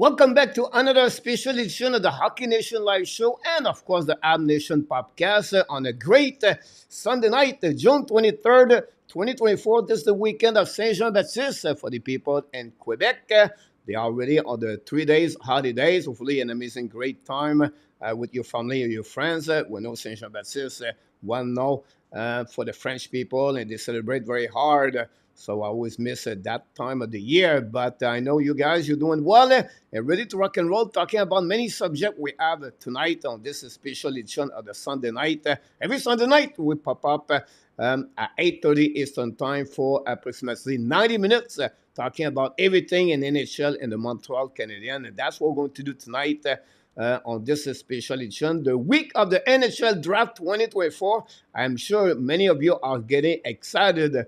Welcome back to another special edition of the Hockey Nation Live Show and, of course, the Ab Nation podcast on a great Sunday night, June 23rd, 2024. This is the weekend of Saint Jean-Baptiste for the people in Quebec. They are already on the 3 days holidays. Hopefully, an amazing, great time with your family and your friends. We know Saint Jean-Baptiste, well known for the French people, and they celebrate very hard. So I always miss that time of the year. But I know you guys, you're doing well and ready to rock and roll, talking about many subjects we have tonight on this special edition of the Sunday night. Every Sunday night, we pop up at 8:30 Eastern Time for approximately 90 minutes, talking about everything in NHL and the Montreal Canadiens. And that's what we're going to do tonight. On this special edition, the week of the NHL Draft 2024. I'm sure many of you are getting excited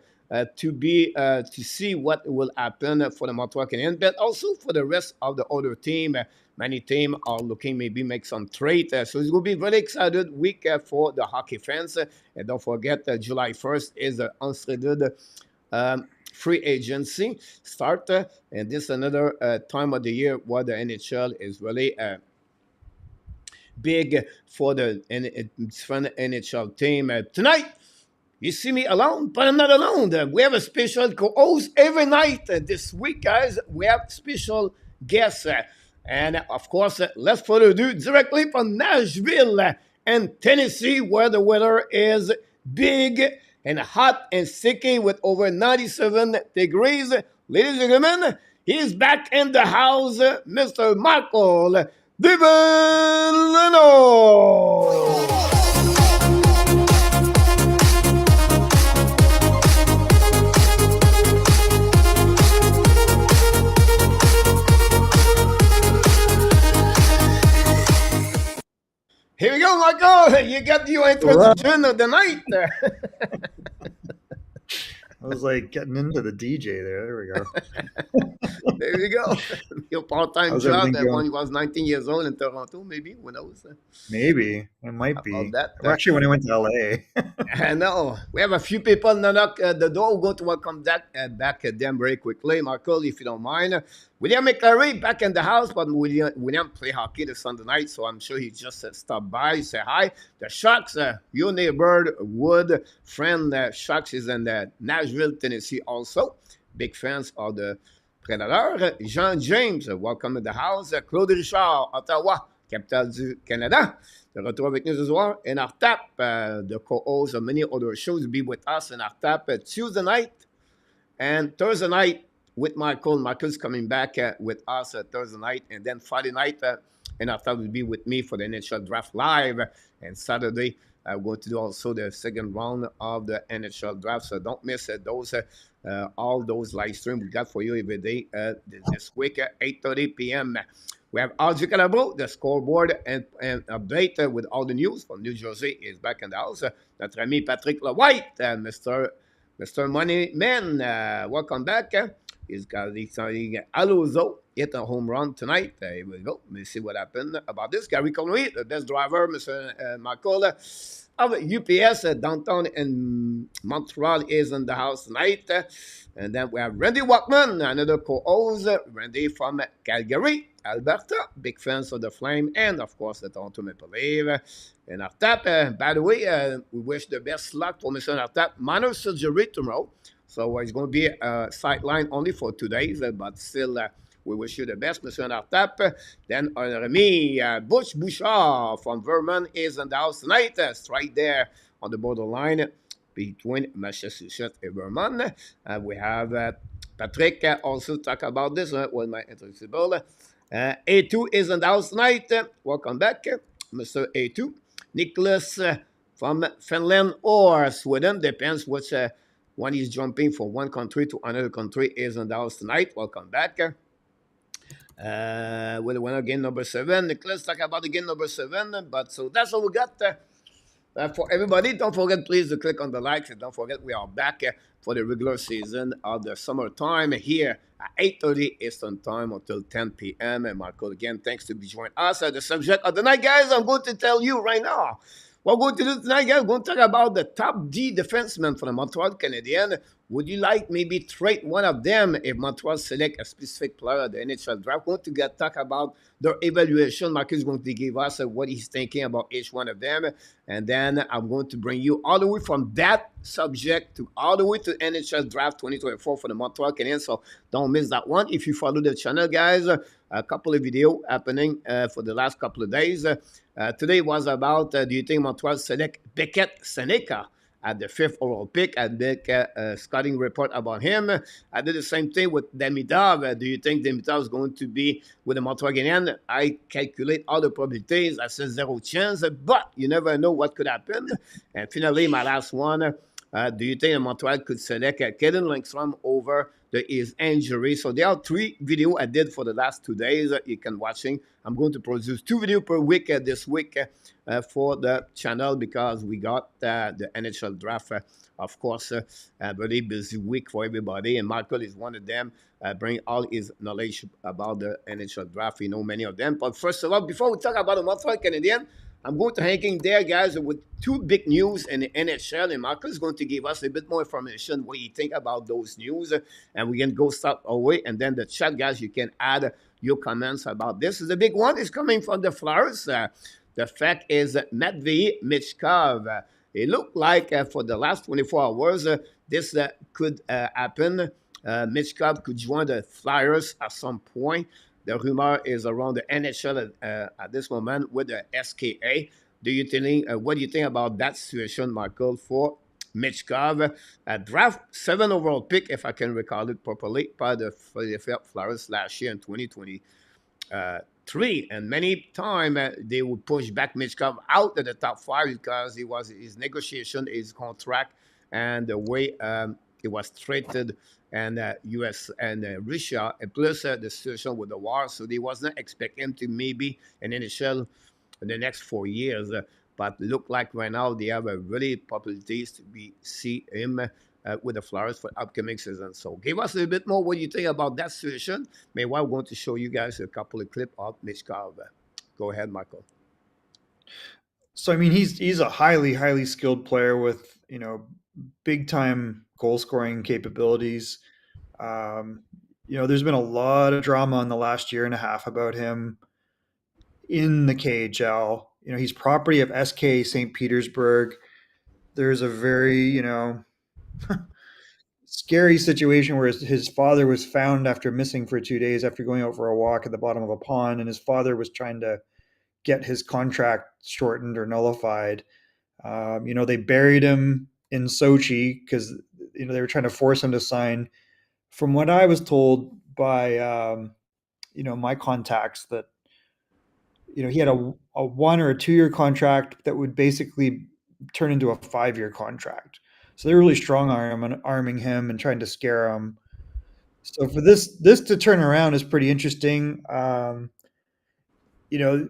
to see what will happen for the Montreal Canadiens, but also for the rest of the other team. Many teams are looking maybe make some trade. So it's going to be a very excited week for the hockey fans. And don't forget, July 1st is the unscheduled free agency start. And this is another time of the year where the NHL is really big for the different NHL team. Tonight, you see me alone, but I'm not alone. We have a special co-host every night this week, guys. We have special guests. And, of course, let's further ado, directly from Nashville and Tennessee, where the weather is big and hot and sticky with over 97 degrees. Ladies and gentlemen, he's back in the house, Mr. Michael Divino. Here we go, Michael. You got your introduction of the night. I was like getting into the DJ there. There we go. There you go. Your part-time job when you was 19 years old in Toronto, maybe. Who knows? Maybe. It might be. That, actually, when I went to LA. I know. We have a few people knock at the door. We're going to welcome back them very quickly. Michael, if you don't mind. William McClary back in the house, but William play hockey this Sunday night, so I'm sure he just stopped by, say hi. The Sharks, your neighbor, Wood, friend, Sharks is in Nashville, Tennessee also. Big fans of the Predator. Jean James, welcome in the house. Claude Richard, Ottawa, capitale du Canada. De retour avec nous ce soir. And Artap, the co-host of many other shows, will be with us in Artap Tuesday night and Thursday night. With Michael. Michael's coming back with us Thursday night. And then Friday night, and after will be with me for the NHL Draft Live. And Saturday, we're going to do also the second round of the NHL Draft. So don't miss those all those live streams we got for you every day this week at 8:30 p.m. We have Arber Xhekaj, the scoreboard and update with all the news from New Jersey is back in the house. Notre ami Patrick Lewhite, Mr. Money Man, welcome back. He's saying Alonso hit a home run tonight. Here we go. Let's see what happened about this. Gary Conway, the best driver, Mr. Michael of UPS downtown in Montreal is in the house tonight. And then we have Randy Walkman, another co-host. Randy from Calgary, Alberta. Big fans of the Flame and, of course, the Toronto Maple Leafs. And Artap, by the way, we wish the best luck for Mr. Artap. Minor surgery tomorrow. So it's going to be a sideline only for 2 days, but still, we wish you the best, Mr. Artap. Then our ami, Butch Bouchard from Vermont is in the house tonight. It's right there on the borderline between Massachusetts and Vermont. We have Patrick also talk about this with my introducible. A2 is in the house tonight. Welcome back, Mr. A2. Nicholas from Finland or Sweden, depends which one is jumping from one country to another country is in the house tonight. Welcome back. With the winner game number 7. Nicholas talk about the game number 7. But so that's all we got for everybody. Don't forget, please, to click on the likes. And don't forget, we are back for the regular season of the summertime here at 8:30 Eastern Time until 10 p.m. And Michael, again, thanks to be joining us. The subject of the night, guys, I'm going to tell you right now. What we're going to do tonight, guys, we're going to talk about the top D defensemen for the Montreal Canadiens. Would you like maybe trade one of them if Montreal select a specific player at the NHL draft? We're going to talk about their evaluation. Marcus is going to give us what he's thinking about each one of them. And then I'm going to bring you all the way from that subject to all the way to NHL Draft 2024 for the Montreal Canadiens. So don't miss that one. If you follow the channel, guys, a couple of videos happening for the last couple of days. Today was about do you think Montreal select Beckett Seneca at the 5th overall pick? I make a scouting report about him. I did the same thing with Demidov. Do you think Demidov is going to be with the Montreal Canadiens? I calculate all the probabilities. I said 0 chance, but you never know what could happen. And finally, my last one. Do you think Montreal could select Kaiden Guhle over his injury? So there are 3 videos I did for the last 2 days you can watching. I'm going to produce 2 videos per week this week for the channel because we got the NHL draft. Of course, a very busy week for everybody, and Michael is one of them. Bring all his knowledge about the NHL draft. We know many of them. But first of all, before we talk about the Montreal Canadiens, I'm going to hang in there, guys, with 2 big news in the NHL, and Michael is going to give us a bit more information what you think about those news, and we can go start away, and then the chat, guys, you can add your comments about this. The big one is coming from the Flyers. The fact is Matvei Michkov. It looked like for the last 24 hours, this could happen. Michkov could join the Flyers at some point. The rumor is around the NHL at this moment with the SKA. What do you think about that situation, Michael, for Michkov? Draft 7 overall pick, if I can recall it properly, by the Philadelphia Flyers last year in 2023. And many times they would push back Michkov out of the top 5 because it was his negotiation, his contract, and the way it was treated and U.S. and Russia, and plus the situation with the war. So they was not expecting him to maybe an NHL in the next 4 years. But look like right now they have a really possibilities to see him with the Flyers for upcoming season. So give us a little bit more what you think about that situation. Meanwhile, I'm going to show you guys a couple of clips of Michkov. Go ahead, Michael. So I mean, he's a highly skilled player with big time goal scoring capabilities. There's been a lot of drama in the last year and a half about him in the KHL. He's property of SK St. Petersburg. There's a very scary situation where his father was found after missing for 2 days after going out for a walk at the bottom of a pond, and his father was trying to get his contract shortened or nullified. They buried him in Sochi because they were trying to force him to sign. From what I was told by my contacts, that he had a 1 or a 2 year contract that would basically turn into a 5 year contract. So they're really strong arming him and trying to scare him. So for this to turn around is pretty interesting.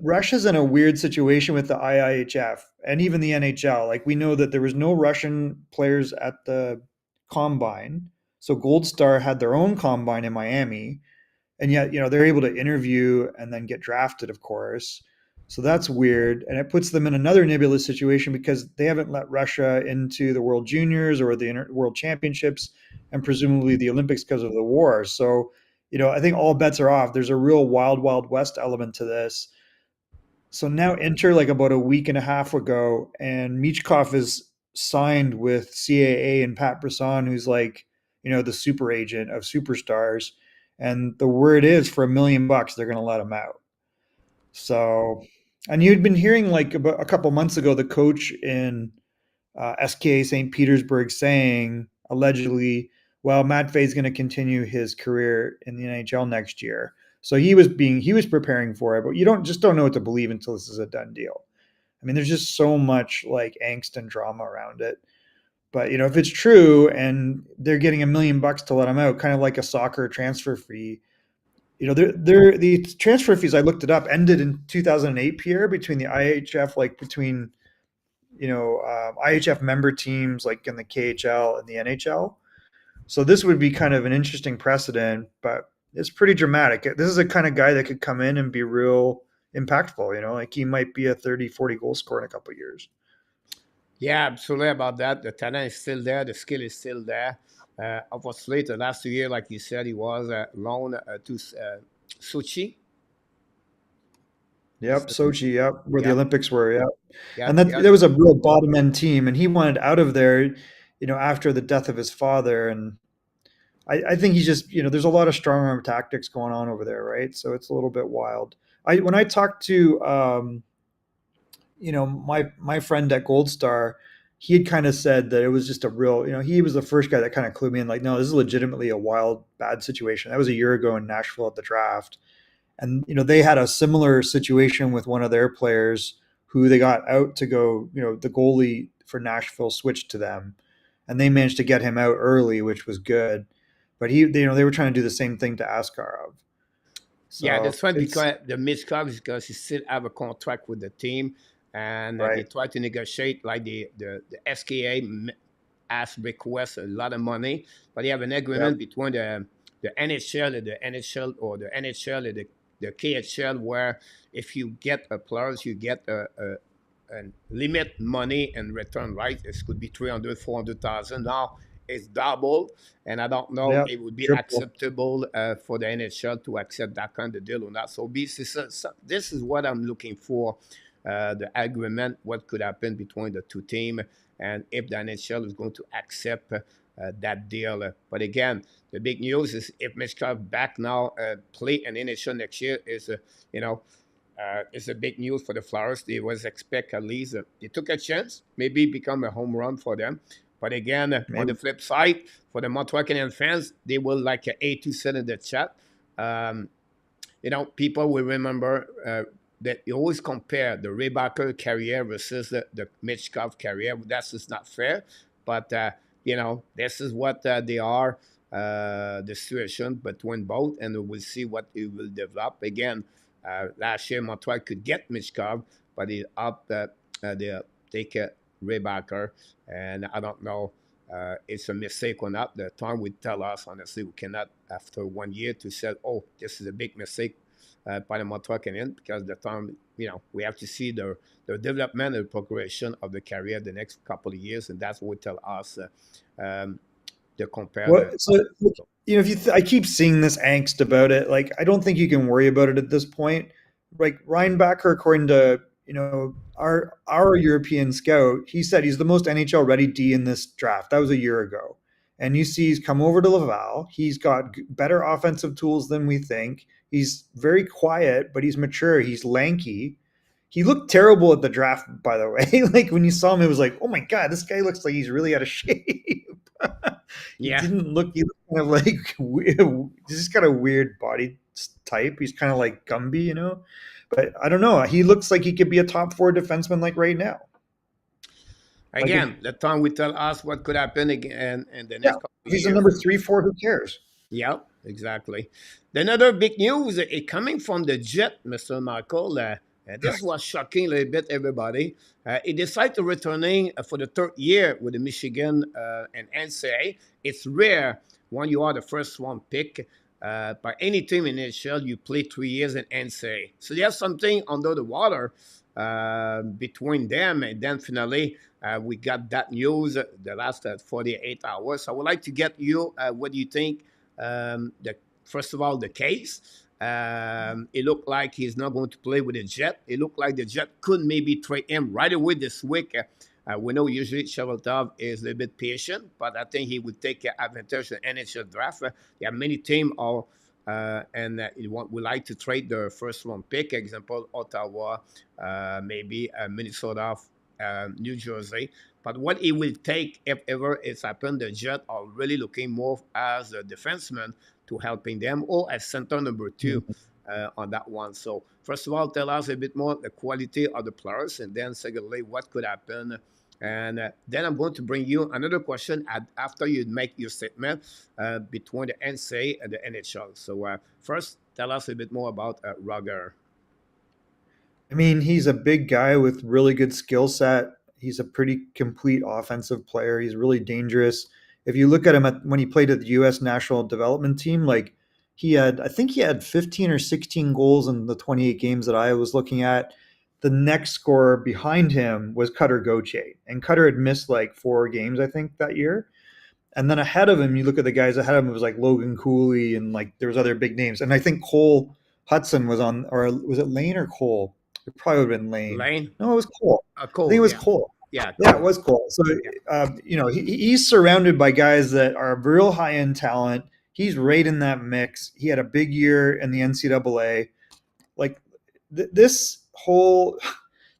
Russia's in a weird situation with the IIHF and even the NHL. Like, we know that there was no Russian players at the combine. So Gold Star had their own combine in Miami, and yet, they're able to interview and then get drafted, of course. So that's weird. And it puts them in another nebulous situation because they haven't let Russia into the World Juniors or the World Championships and presumably the Olympics because of the war. So, I think all bets are off. There's a real wild, wild west element to this. So now enter like about a week and a half ago, and Michkov is signed with CAA and Pat Brisson, who's like, the super agent of superstars. And the word is for $1 million, they're going to let him out. So, and you'd been hearing like about a couple months ago, the coach in SKA St. Petersburg saying allegedly, well, Matvei's going to continue his career in the NHL next year. So he was preparing for it, but you don't know what to believe until this is a done deal. I mean, there's just so much like angst and drama around it. But if it's true and they're getting $1 million to let him out, kind of like a soccer transfer fee, the transfer fees, I looked it up, ended in 2008, Pierre, between the IHF, like between IHF member teams like in the KHL and the NHL. So this would be kind of an interesting precedent, but it's pretty dramatic. This is a kind of guy that could come in and be real impactful, like he might be a 30, 40 goal scorer in a couple of years. Yeah, absolutely about that. The talent is still there. The skill is still there. Obviously, the last 2 years, like you said, he was loaned to Sochi. Yep, Sochi, yep, where the Yep, Olympics were, yeah. And yep, that yep. there was a real bottom end team, and he wanted out of there, after the death of his father. And I think he's just, there's a lot of strong arm tactics going on over there, right? So it's a little bit wild. When I talked to my friend at Gold Star, he had kind of said that it was just a real, he was the first guy that kind of clued me in, like, no, this is legitimately a wild, bad situation. That was a year ago in Nashville at the draft. And they had a similar situation with one of their players who they got out to go, the goalie for Nashville switched to them, and they managed to get him out early, which was good. But they were trying to do the same thing to Askarov. Yeah, So that's one it's because the Michkov is because he still have a contract with the team, and they right. try to negotiate like the SKA ask request a lot of money, but they have an Yep. agreement between the NHL and the NHL or the NHL and the KHL where if you get a players, you get a limit money in return, right? It could be 300, 400,000. Now it's double, and I don't know Yep. it would be Triple. acceptable for the NHL to accept that kind of deal or not. So this is what I'm looking for, the agreement, what could happen between the two teams, and if the NHL is going to accept that deal. But again, the big news is if Michkov back now play an NHL next year is, it's a big news for the Flyers. They was expect at least they took a chance, maybe become a home run for them. But again, on the Maybe. flip side, for the Montreal Canadiens fans, they will like a A2 in the chat. Um, people will remember that you always compare the Rehbacher career versus the Michkov career. That's just not fair. But, this is what they are, the situation between both, and we'll see what it will develop. Again, last year, Montreal could get Michkov, but he up they take Rehbacher, and I don't know it's a mistake or not. The time would tell us, honestly, we cannot, after 1 year, to say, oh, this is a big mistake by the Montreal Canadiens, because the time, we have to see the development and progression of the career the next couple of years, and that's what would tell us to compare the. What? So, if I keep seeing this angst about it, like I don't think you can worry about it at this point. Like Ryan Backer, according to our European scout, he said he's the most NHL ready D in this draft. That was a year ago, and you see he's come over to Laval. He's got better offensive tools than we think. He's very quiet, but he's mature. He's lanky. He looked terrible at the draft, by the way. Like when you saw him, it was like, oh my god, this guy looks like he's really out of shape. He Yeah, didn't look. He looked kind of like weird, just got a weird body type. He's kind of like Gumby, But I don't know. He looks like he could be a top four defenseman like right now. Like if again, the time will tell us what could happen again in the yeah, next couple if of he's a years. number 3, 4, who cares? Yeah, exactly. Then another big news coming from the Jet, Mr. Michael. This was shocking a little bit, everybody. He decided to returning for the third year with the Michigan and NCAA. It's rare when you are the first one pick by any team in NHL. You play 3 years in NCAA, so there's something under the water between them. And then finally, we got that news the last 48 hours. So I would like to get you. What do you think? First of all, the case. It looked like he's not going to play with the Jet. It looked like the Jet could maybe trade him right away this week. We know usually Cheveltov is a little bit patient, but I think he would take advantage of the NHL draft. There are many teams and would like to trade their first round pick. Example, Ottawa, maybe Minnesota, New Jersey. But what it will take, if ever it's happened, the Jet are really looking more as a defenseman to helping them or as center number two on that one. So first of all, tell us a bit more the quality of the players, and then secondly, what could happen. And then I'm going to bring you another question after you make your statement between the NCAA and the NHL. So first, tell us a bit more about Rutger. I mean, he's a big guy with really good skill set. He's a pretty complete offensive player. He's really dangerous. If you look at him when he played at the U.S. national development team, like I think he had 15 or 16 goals in the 28 games that I was looking at. The next scorer behind him was Cutter Gauthier, and Cutter had missed like 4 games, I think, that year. And then ahead of him, you look at the guys ahead of him, it was like Logan Cooley and like there was other big names. And I think Cole Hudson was on, or was it Lane or Cole? It probably would have been Lane. Lane, No, it was Cole. I think it Cole, was yeah, Cole. yeah, Yeah, it Cole, was Cole. So, yeah, he's surrounded by guys that are real high end talent. He's right in that mix. He had a big year in the NCAA. Like this whole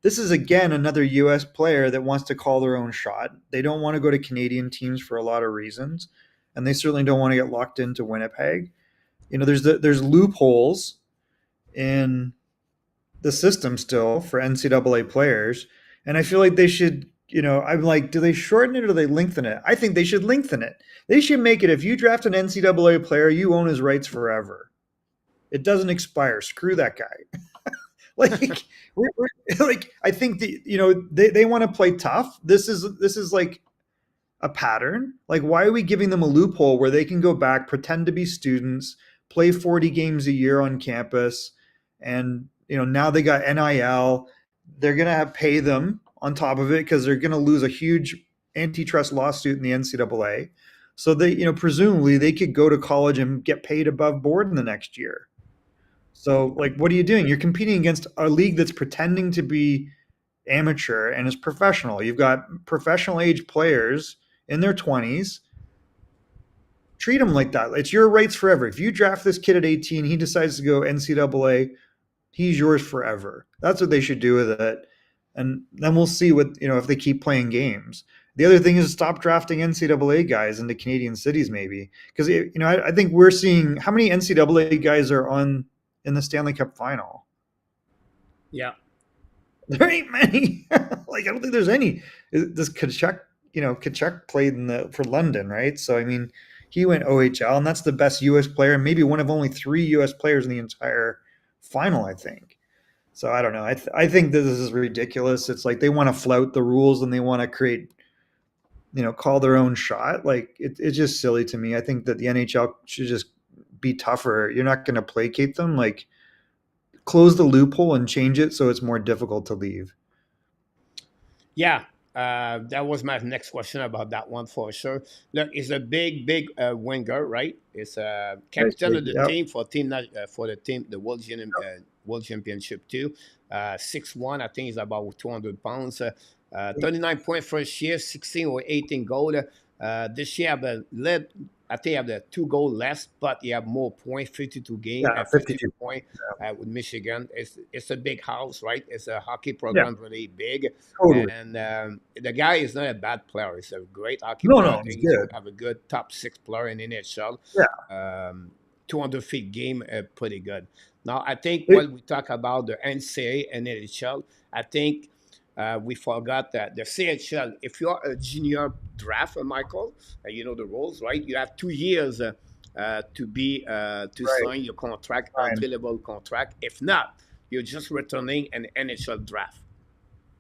this is again another US player that wants to call their own shot. They don't want to go to Canadian teams for a lot of reasons, and they certainly don't want to get locked into Winnipeg. There's loopholes in the system still for NCAA players, and I feel like they should. I'm like, do they shorten it or do they lengthen it? I think they should lengthen it. They should make it if you draft an NCAA player, you own his rights forever. It doesn't expire. Screw that guy. like like I think they want to play tough. This is like a pattern. Like, why are we giving them a loophole where they can go back, pretend to be students, play 40 games a year on campus, and now they got NIL. They're gonna have pay them on top of it because they're gonna lose a huge antitrust lawsuit in the NCAA. So they, presumably they could go to college and get paid above board in the next year. So, like, what are you doing? You're competing against a league that's pretending to be amateur and is professional. You've got professional age players in their 20s. Treat them like that. It's your rights forever. If you draft this kid at 18, he decides to go NCAA, he's yours forever. That's what they should do with it. And then we'll see if they keep playing games. The other thing is stop drafting NCAA guys into Canadian cities, maybe. Because, I think we're seeing how many NCAA guys are on in the Stanley Cup final. yeah. There ain't many. Like, I don't think there's any. Does Kachuk, Kachuk played for London, right? So, I mean, he went OHL, and that's the best U.S. player, and maybe one of only 3 U.S. players in the entire final, I think. So, I don't know. I think this is ridiculous. It's like they want to flout the rules and they want to create, call their own shot. Like, it's just silly to me. I think that the NHL should just be tougher. You're not going to placate them. Like, close the loophole and change it so it's more difficult to leave. Yeah, that was my next question about that one for sure. Look, it's a big winger, right? It's a captain of the Yep. team for the team, the World Championship too. 6'1", I think he's about 200 pounds. 39 points first year, 16 or 18 goal. This year, led. I think I have the 2 goal less, but you have more points, 52 game, Yeah, 52 52. point with Michigan. It's a big house, right? It's a hockey Yeah, program, really big, totally. and the guy is not a bad player. He's a great hockey No, player. I no, he's think he's good. have a good top 6 player in NHL. Yeah. 200 feet game, pretty good. Now, I think It, when we talk about the NCAA and NHL, I think we forgot that the CHL, if you're a junior draft, Michael, you know the rules, right? You have 2 years to right. sign your contract, Fine. entry level contract. If not, you're just returning an NHL draft.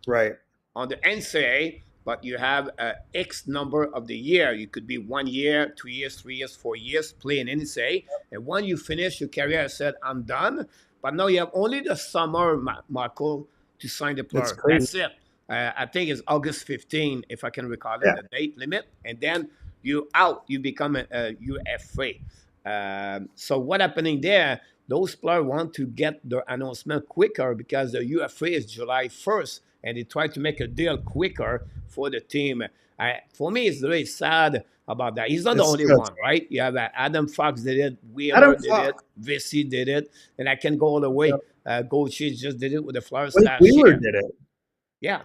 Right. On the NCAA, but you have X number of the year. You could be 1 year, 2 years, 3 years, 4 years, play in NCAA. And when you finish your career, I said, I'm done. But now you have only the summer, Marco, to sign the It's player. crazy. That's it. I think it's August 15, if I can recall it, Yeah. the date limit. And then you out. You become a UFA. So what happening there? Those players want to get their announcement quicker because the UFA is July 1st, and they try to make a deal quicker for the team. For me, it's really sad about that. He's not the It's only just one, right? You have Adam Fox did it, Adam Wheeler did Fox. it, Vesey did it, and I can go all the way. Yep. Goldschmidt just did it with the Flyers Blake last Wheeler year. did it. Yeah.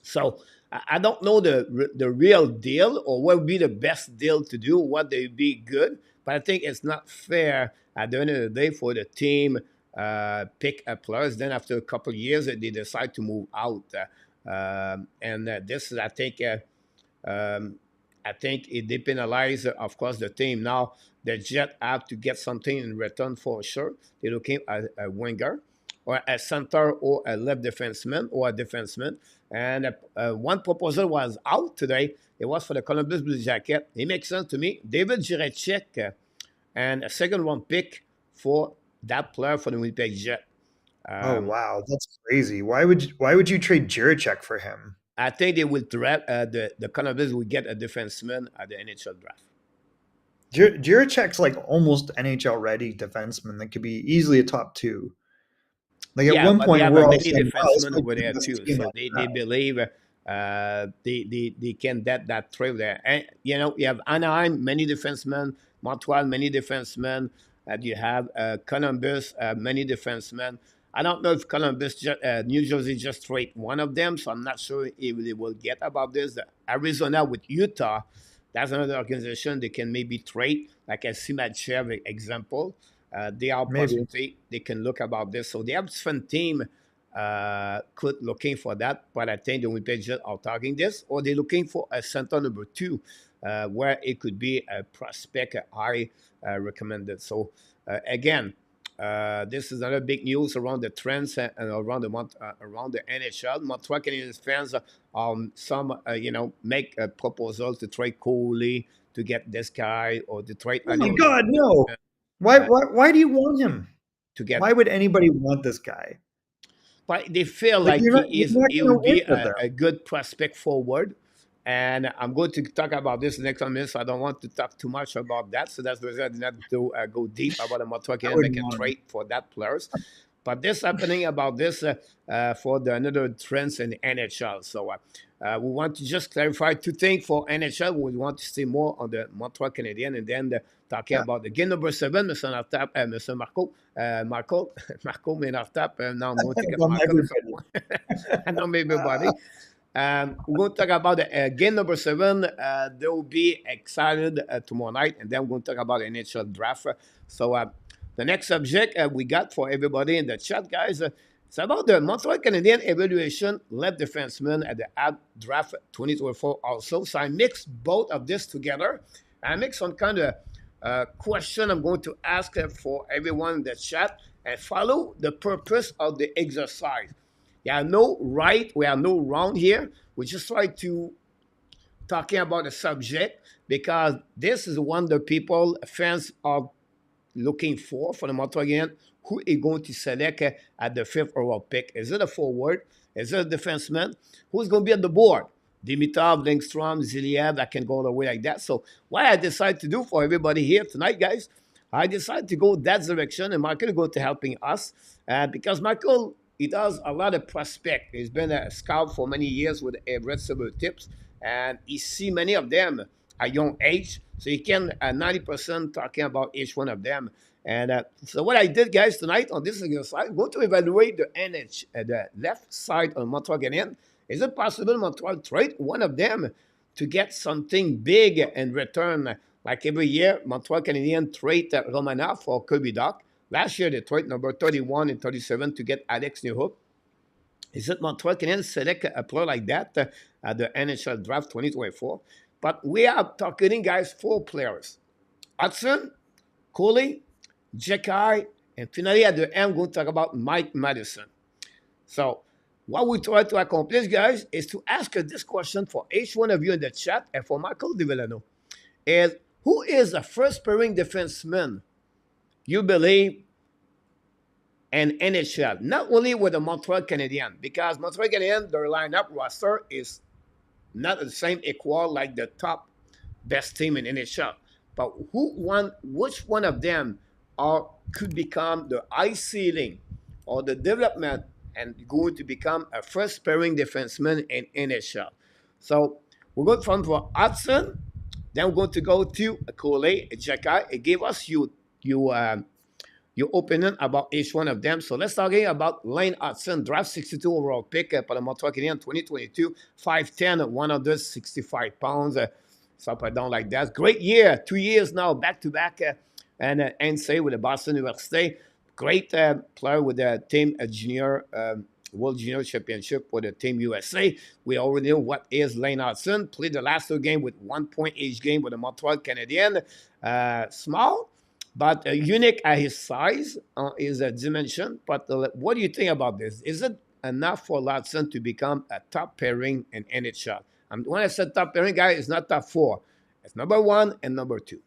So I don't know the real deal or what would be the best deal to do, what they would be good, but I think it's not fair at the end of the day for the team pick a players. Then after a couple of years, they decide to move out, and this is I think it depenalizes, of course, the team. Now the Jet have to get something in return for sure. They're looking at a winger or a center or a left defenseman or a defenseman. And one proposal was out today. It was for the Columbus Blue Jacket. It makes sense to me. David Jiricek and a second round pick for that player for the Winnipeg Jet. Oh Um, wow, that's crazy. Why would you trade Jiricek for him? I think they will draft the Columbus will get a defenseman at the NHL draft. Jiricek's like almost NHL ready defenseman that could be easily a top two. Like at Yeah, one but they point, have we're all many saying, "Wow, this defensemen might over be the there best too. team in So the they draft." believe they can that trade there. And you know, you have Anaheim, many defensemen, Montreal, many defensemen. You have Columbus, many defensemen. I don't know if New Jersey just trade one of them, so I'm not sure if they will get about this. Arizona with Utah, that's another organization they can maybe trade, like a Simachev example. They are Maybe. possibility they can look about this. So they have different team could looking for that, but I think the Winnipeg Jets are targeting this, or they're looking for a center number two, where it could be a prospect I recommended. So again, this is another big news around the trends and around around the NHL. Montreal Canadiens fans, some make a proposal to trade Guhle to get this guy, or to trade Oh my God, no! Why? uh, Why do you want him? to get. Why would anybody want this guy? But they feel Like like you're not he going will to win be with them. a good prospect forward. And I'm going to talk about this next 1 minute, so I don't want to talk too much about that. So that's the reason I did not to go deep about the Montreal I Canadiens wouldn't making want him. trade for that players. But this happening about this for the another trends in the NHL. So we want to just clarify two things for NHL. We want to see more on the Montreal Canadiens, and then talking Yeah, about the game number 7, Mr. Nartap, Mr. Marco, Marco Menartap. Now I'm going to get from Marco. everybody. I know everybody. We're going to talk about game number 7. They will be excited tomorrow night, and then we're going to talk about the NHL draft. So the next subject we got for everybody in the chat, guys, it's about the Montreal Canadiens evaluation left defenseman at the Habs Draft 2024 also. So I mixed both of this together. I mixed some kind of question I'm going to ask for everyone in the chat, and follow the purpose of the exercise. There are no right, we are no wrong here. We just try to talking about the subject, because this is one the people, fans are looking for the Montreal Canadiens. Who is going to select at the 5th overall pick? Is it a forward? Is it a defenseman? Who's going to be on the board? Dimitrov, Lindstrom, Zeev, I can go all the way like that. So what I decided to do for everybody here tonight, guys, I decided to go that direction, and Michael is going to helping us because Michael, he does a lot of prospect. He's been a scout for many years with Red Silver Tips, and he see many of them at young age, so he can 90% talking about each one of them. And so what I did, guys, tonight on this exercise, go to evaluate the the left side of Montreal Canadiens. Is it possible Montreal trade one of them to get something big in return? Like every year, Montreal Canadiens trade Romanov for Kirby Doc. Last year, they trade number 31 and 37 to get Alex Newhook. Is it Montreal Canadiens select a player like that at the NHL Draft 2024? But we are talking, guys, 4 players. Hutson, Guhle, Xhekaj, and finally at the end, we're going to talk about Mike Matheson. So what we try to accomplish, guys, is to ask this question for each one of you in the chat, and for Michael DeVillano, is who is the first pairing defenseman you believe in NHL? Not only with the Montreal Canadiens, because Montreal Canadiens, their lineup roster is not the same equal like the top best team in NHL. But which one of them could become the high ceiling or the development and going to become a first pairing defenseman in NHL? So we're going from for Hudson, then we're going to go to Guhle, Xhekaj. It gave us your opinion about each one of them. So let's talk about Lane Hutson, draft 62 overall pick for the Montreal Canadiens 2022, 5'10", 165 pounds. It's up and down like that. Great year, 2 years now, back-to-back, and NCAA with the Boston University. Great player with the team junior, World Junior Championship with the Team USA. We already know what is Lane Hutson. Played the last 2 games with 1 point each game with the Montreal Canadiens. Small, but unique at his size, his dimension. But what do you think about this? Is it enough for Hutson to become a top pairing in NHL? When I said top pairing, guy, it's not top 4. It's number 1 and number 2.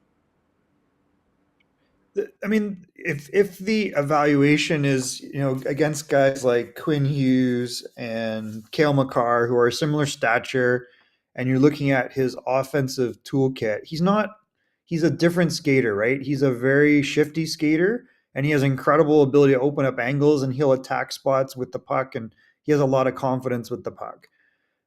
I mean, if the evaluation is, against guys like Quinn Hughes and Cale Makar, who are similar stature, and you're looking at his offensive toolkit, he's a different skater, right? He's a very shifty skater, and he has incredible ability to open up angles, and he'll attack spots with the puck, and he has a lot of confidence with the puck.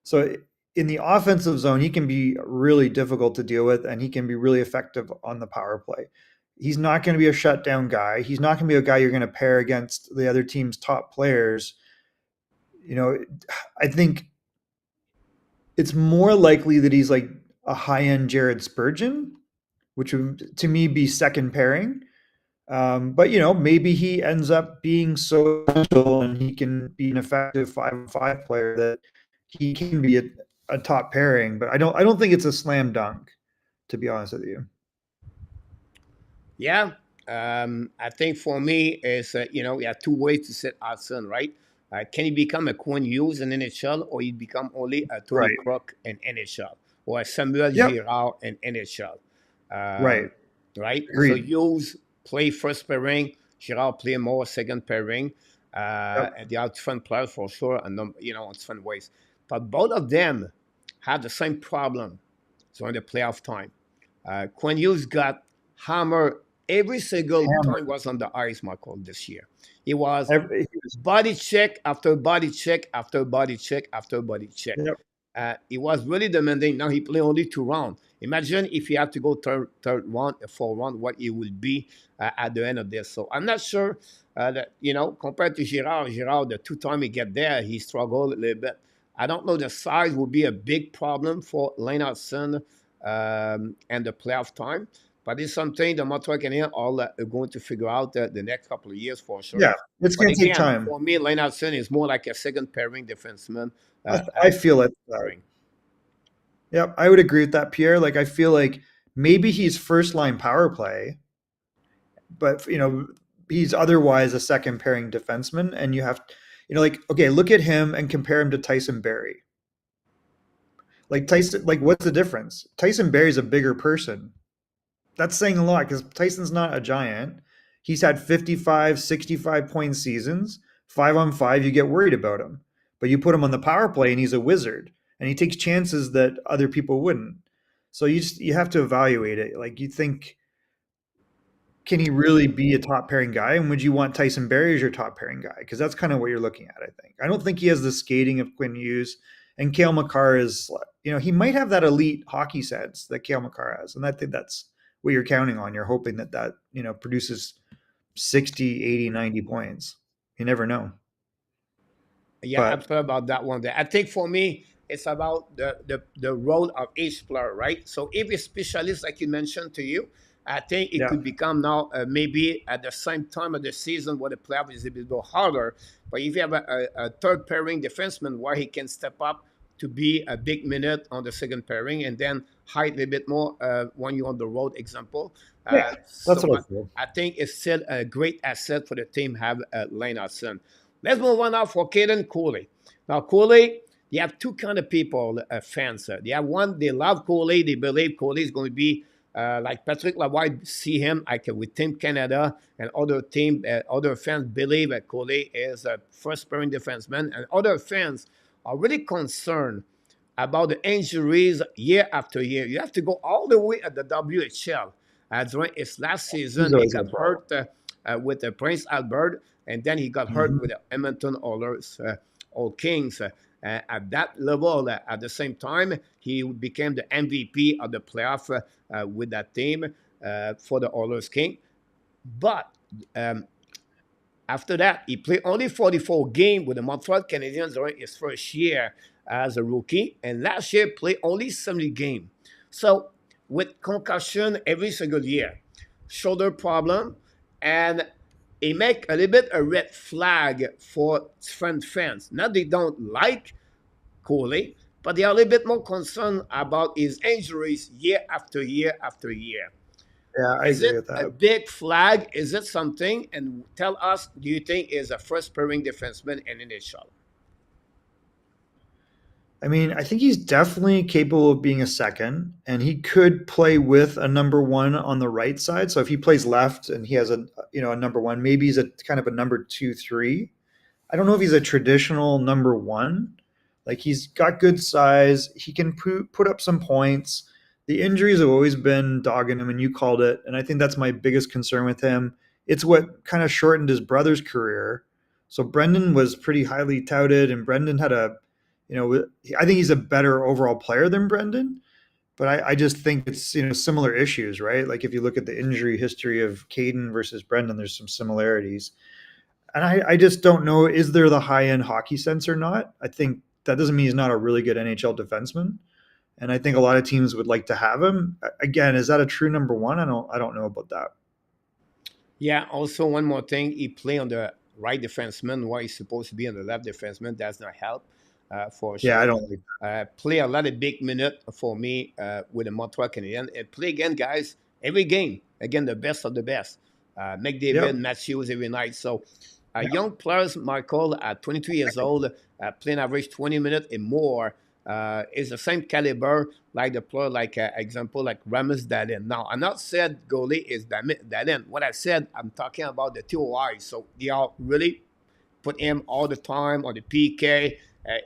So in the offensive zone, he can be really difficult to deal with, and he can be really effective on the power play. He's not going to be a shutdown guy. He's not going to be a guy you're going to pair against the other team's top players. You know, I think it's more likely that he's like a high end Jared Spurgeon, which would to me be second pairing. But maybe he ends up being so special and he can be an effective 5-on-5 player that he can be a top pairing. But I don't think it's a slam dunk, to be honest with you. Yeah, I think for me is you have two ways to set Hudson, right? Can he become a Quinn Hughes in NHL, or he become only a Tony Right. Kruk in NHL, or a Samuel Yep. Girard in NHL? Right. Right. So Agreed. Hughes play first pairing, Girard play more second pairing, Yep. and they are different players for sure, and in different ways. But both of them have the same problem during the playoff time. Quinn Hughes got hammered every single Hammer. time was on the ice, Michael, this year. It was He was, body check after body check after body check after body check. yep. It was really demanding. Now he played only 2 rounds. Imagine if he had to go third round, fourth round, what it would be at the end of this. So I'm not sure that, compared to Girard, the 2 time he get there, he struggled a little bit. I don't know the size would be a big problem for Lane Hutson and the playoff time. But it's something the Montreal Canadiens are going to figure out the next couple of years for sure. Yeah. It's But going to take again, time. for me, Lane Hutson is more like a second pairing defenseman. I feel it. Pairing. Yep. I would agree with that, Pierre. Like, I feel like maybe he's first line power play, but he's otherwise a second pairing defenseman, and you have, like, okay, look at him and compare him to Tyson Berry. Like Tyson, like, what's the difference? Tyson Berry's a bigger person. That's saying a lot because Tyson's not a giant. He's had 55, 65 point seasons. 5-on-5, you get worried about him. But you put him on the power play and he's a wizard. And he takes chances that other people wouldn't. So you have to evaluate it. Like, you think, can he really be a top pairing guy? And would you want Tyson Berry as your top pairing guy? Because that's kind of what you're looking at, I think. I don't think he has the skating of Quinn Hughes. And Cale Makar is, he might have that elite hockey sense that Cale Makar has. And I think that's what you're counting on. You're hoping that produces 60, 80, 90 points. You never know. Yeah, But absolutely about that one there. I think for me, it's about the role of each player, right? So if a specialist, like you mentioned to you, I think it yeah, could become now maybe at the same time of the season where the playoff is a bit more harder. But if you have a third pairing defenseman where he can step up to be a big minute on the second pairing and then hide a little bit more when you're on the road, example. yeah, that's So what I feel. I think it's still a great asset for the team have Lane Hutson. Let's move on now for Kaiden Guhle. Now, Guhle, you have two kind of people, fans. They have one, they love Guhle. They believe Guhle is going to be like Patrick Lavoie see him like with Team Canada and other fans believe that Guhle is a first pairing defenseman, and other fans are really concerned about the injuries year after year. You have to go all the way at the WHL. During his last He's season, he always a got problem. hurt with Prince Albert, and then he got hurt with Mhm. the Edmonton Oilers, Old Kings. At that level, at the same time, he became the MVP of the playoff with that team for the Oilers King. But um, after that, he played only 44 games with the Montreal Canadiens during his first year as a rookie, and last year played only 70 games. So with concussion every single year, shoulder problem, and it make a little bit a red flag for different fans. Not they don't like Guhle, but they are a little bit more concerned about his injuries year after year after year. Yeah, I Is agree it with a that. big flag? Is it something? And tell us, do you think is a first pairing defenseman in NHL? I mean, I think he's definitely capable of being a second, and he could play with a number one on the right side. So if he plays left and he has a number one, maybe he's a kind of a number 2, 3. I don't know if he's a traditional number one. Like he's got good size. He can put up some points. The injuries have always been dogging him, and you called it. And I think that's my biggest concern with him. It's what kind of shortened his brother's career. So Brendan was pretty highly touted, and Brendan had I think he's a better overall player than Brendan. But I just think it's similar issues, right? Like if you look at the injury history of Kaiden versus Brendan, there's some similarities. And I just don't know, is there the high end hockey sense or not? I think that doesn't mean he's not a really good NHL defenseman. And I think a lot of teams would like to have him. Again, is that a true number one? I don't know about that. Yeah, also one more thing, he play on the right defenseman while he's supposed to be on the left defenseman. Does not help for Yeah, I sure. don't like Play a lot of big minute for me with the Montreal Canadiens. And play again, guys, every game. Again, the best of the best. that. McDavid, Yep. Matthews every night. So Yep. young players, Michael, at 22 years old, playing average 20 minutes and more, is the same caliber like the player, like example, like Ramos Dalin. Now, I'm not said goalie is Dalin. What I said, I'm talking about the TOI. So they are really put him all the time on the PK.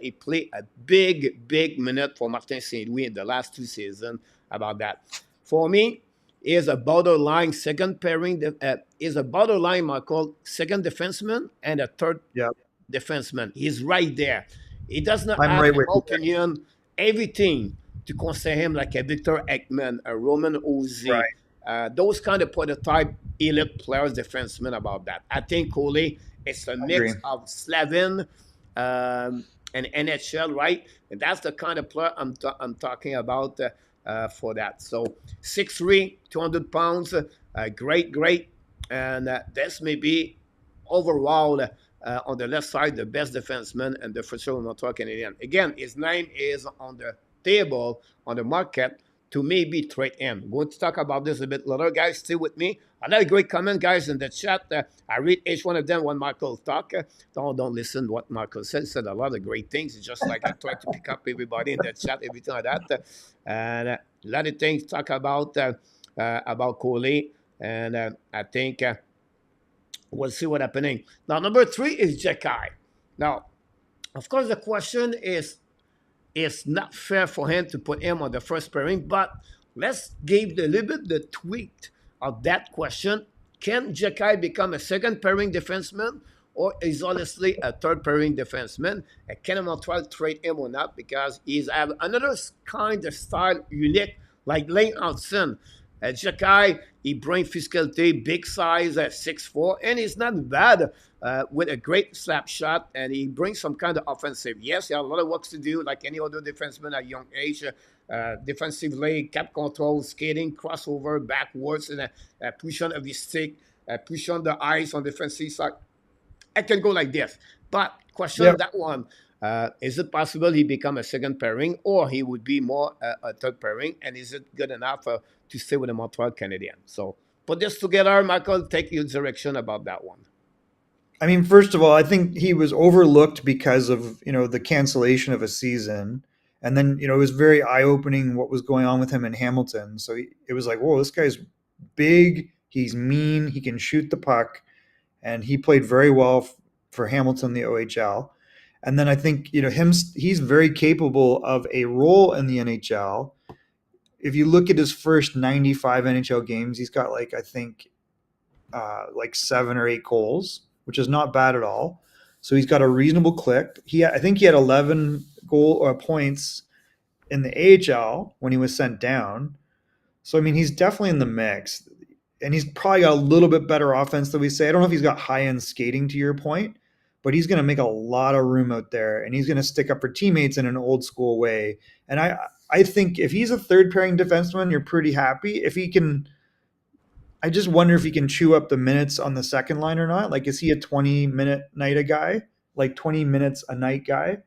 He played a big minute for Martin St. Louis in the last 2 seasons about that. For me, is a borderline second pairing, is a borderline, Michael, second defenseman and a third Yep. defenseman. He's right there. He does not I'm have, right in with my you. opinion, everything to consider him like a Victor Ekman, a Roman Ozy, Right. those kind of prototype elite players, defensemen about that. I think Guhle is a I agree. mix of Slavin and NHL, right? And that's the kind of player I'm talking about for that. So 6'3", 200 pounds, great. And this may be overall on the left side, the best defenseman and the future Montreal Canadiens. Again, his name is on the table, on the market, to maybe trade him. We're going to talk about this a bit later. Guys, stay with me. I had a great comment, guys, in the chat. I read each one of them when Michael talk. Don't listen to what Michael said. He said a lot of great things. It's just like I try to pick up everybody in the chat, everything like that. And a lot of things talk about Guhle. And I think we'll see what's happening. Now, number 3 is Xhekaj. Now, of course, the question is, it's not fair for him to put him on the first pairing, but let's give a little bit the tweak of that question. Can Xhekaj become a second pairing defenseman, or is honestly a third pairing defenseman? And can Montreal trade him or not? Because he's have another kind of style unique, like Lane Hutson. Xhekaj, he brings physicality, big size, 6'4", and he's not bad with a great slap shot, and he brings some kind of offensive. Yes, he has a lot of work to do, like any other defenseman at young age. Defensively, cap control, skating, crossover, backwards, and a push on of the stick, push on the ice on the defensive side. I can go like this. But question Yep. that one. Is it possible he become a second pairing, or he would be more a third pairing? And is it good enough to stay with the Montreal Canadiens? So put this together, Michael. Take your direction about that one. I mean, first of all, I think he was overlooked because of the cancellation of a season, and then it was very eye opening what was going on with him in Hamilton. So it was like, whoa, this guy's big, he's mean, he can shoot the puck, and he played very well for Hamilton, the OHL. And then I think he's very capable of a role in the NHL. If you look at his first 95 NHL games, he's got like I think like 7 or 8 goals, which is not bad at all. So he's got a reasonable click. I think he had 11 points in the AHL when he was sent down. So I mean, he's definitely in the mix, and he's probably got a little bit better offense than we say. I don't know if he's got high end skating to your point, but he's going to make a lot of room out there, and he's going to stick up for teammates in an old school way. And I think if he's a third pairing defenseman, you're pretty happy. If he can, I just wonder if he can chew up the minutes on the second line or not. Like, is he a 20-minute night a guy, like 20 minutes a night guy?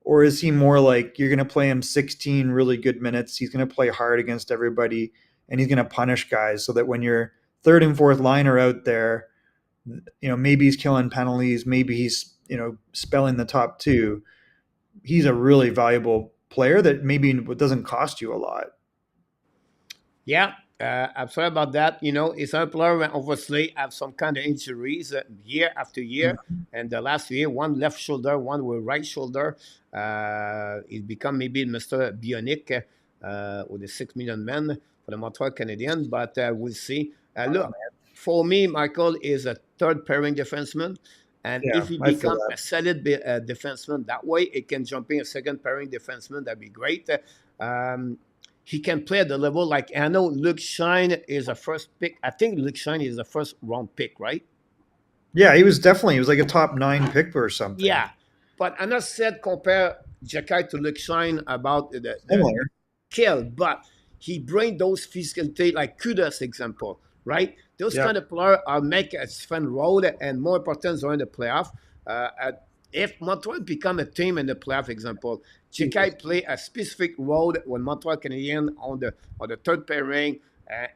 Or is he more like you're going to play him 16 really good minutes? He's going to play hard against everybody, and he's going to punish guys so that when your third and fourth liner out there, maybe he's killing penalties, maybe he's, spelling the top two. he's a really valuable player that maybe doesn't cost you a lot. Yeah, I'm sorry about that. It's a player that obviously have some kind of injuries year after year. And the last year, one left shoulder, one with right shoulder. He's become maybe Mr. Bionic with the 6 million men for the Montreal Canadiens. But we'll see. Look, for me, Michael is a third pairing defenseman. And Yeah, if he I feel become that. a solid defenseman that way, it can jump in a second pairing defenseman. That'd be great. Um, he can play at the level like I know Luke Shine is a first pick. I think Luke Shine is a first round pick, right? Yeah, he was like a top 9 pick or something. Yeah. But I not said compare Xhekaj to Luke Shine about the Similar. kill, but he bring those physicality like kudos example, right? Those Yeah. kind of players are make a fun road and more important during the playoff. If Montreal become a team in the playoff example, Xhekaj play a specific role when Montreal Canadiens on the third pairing,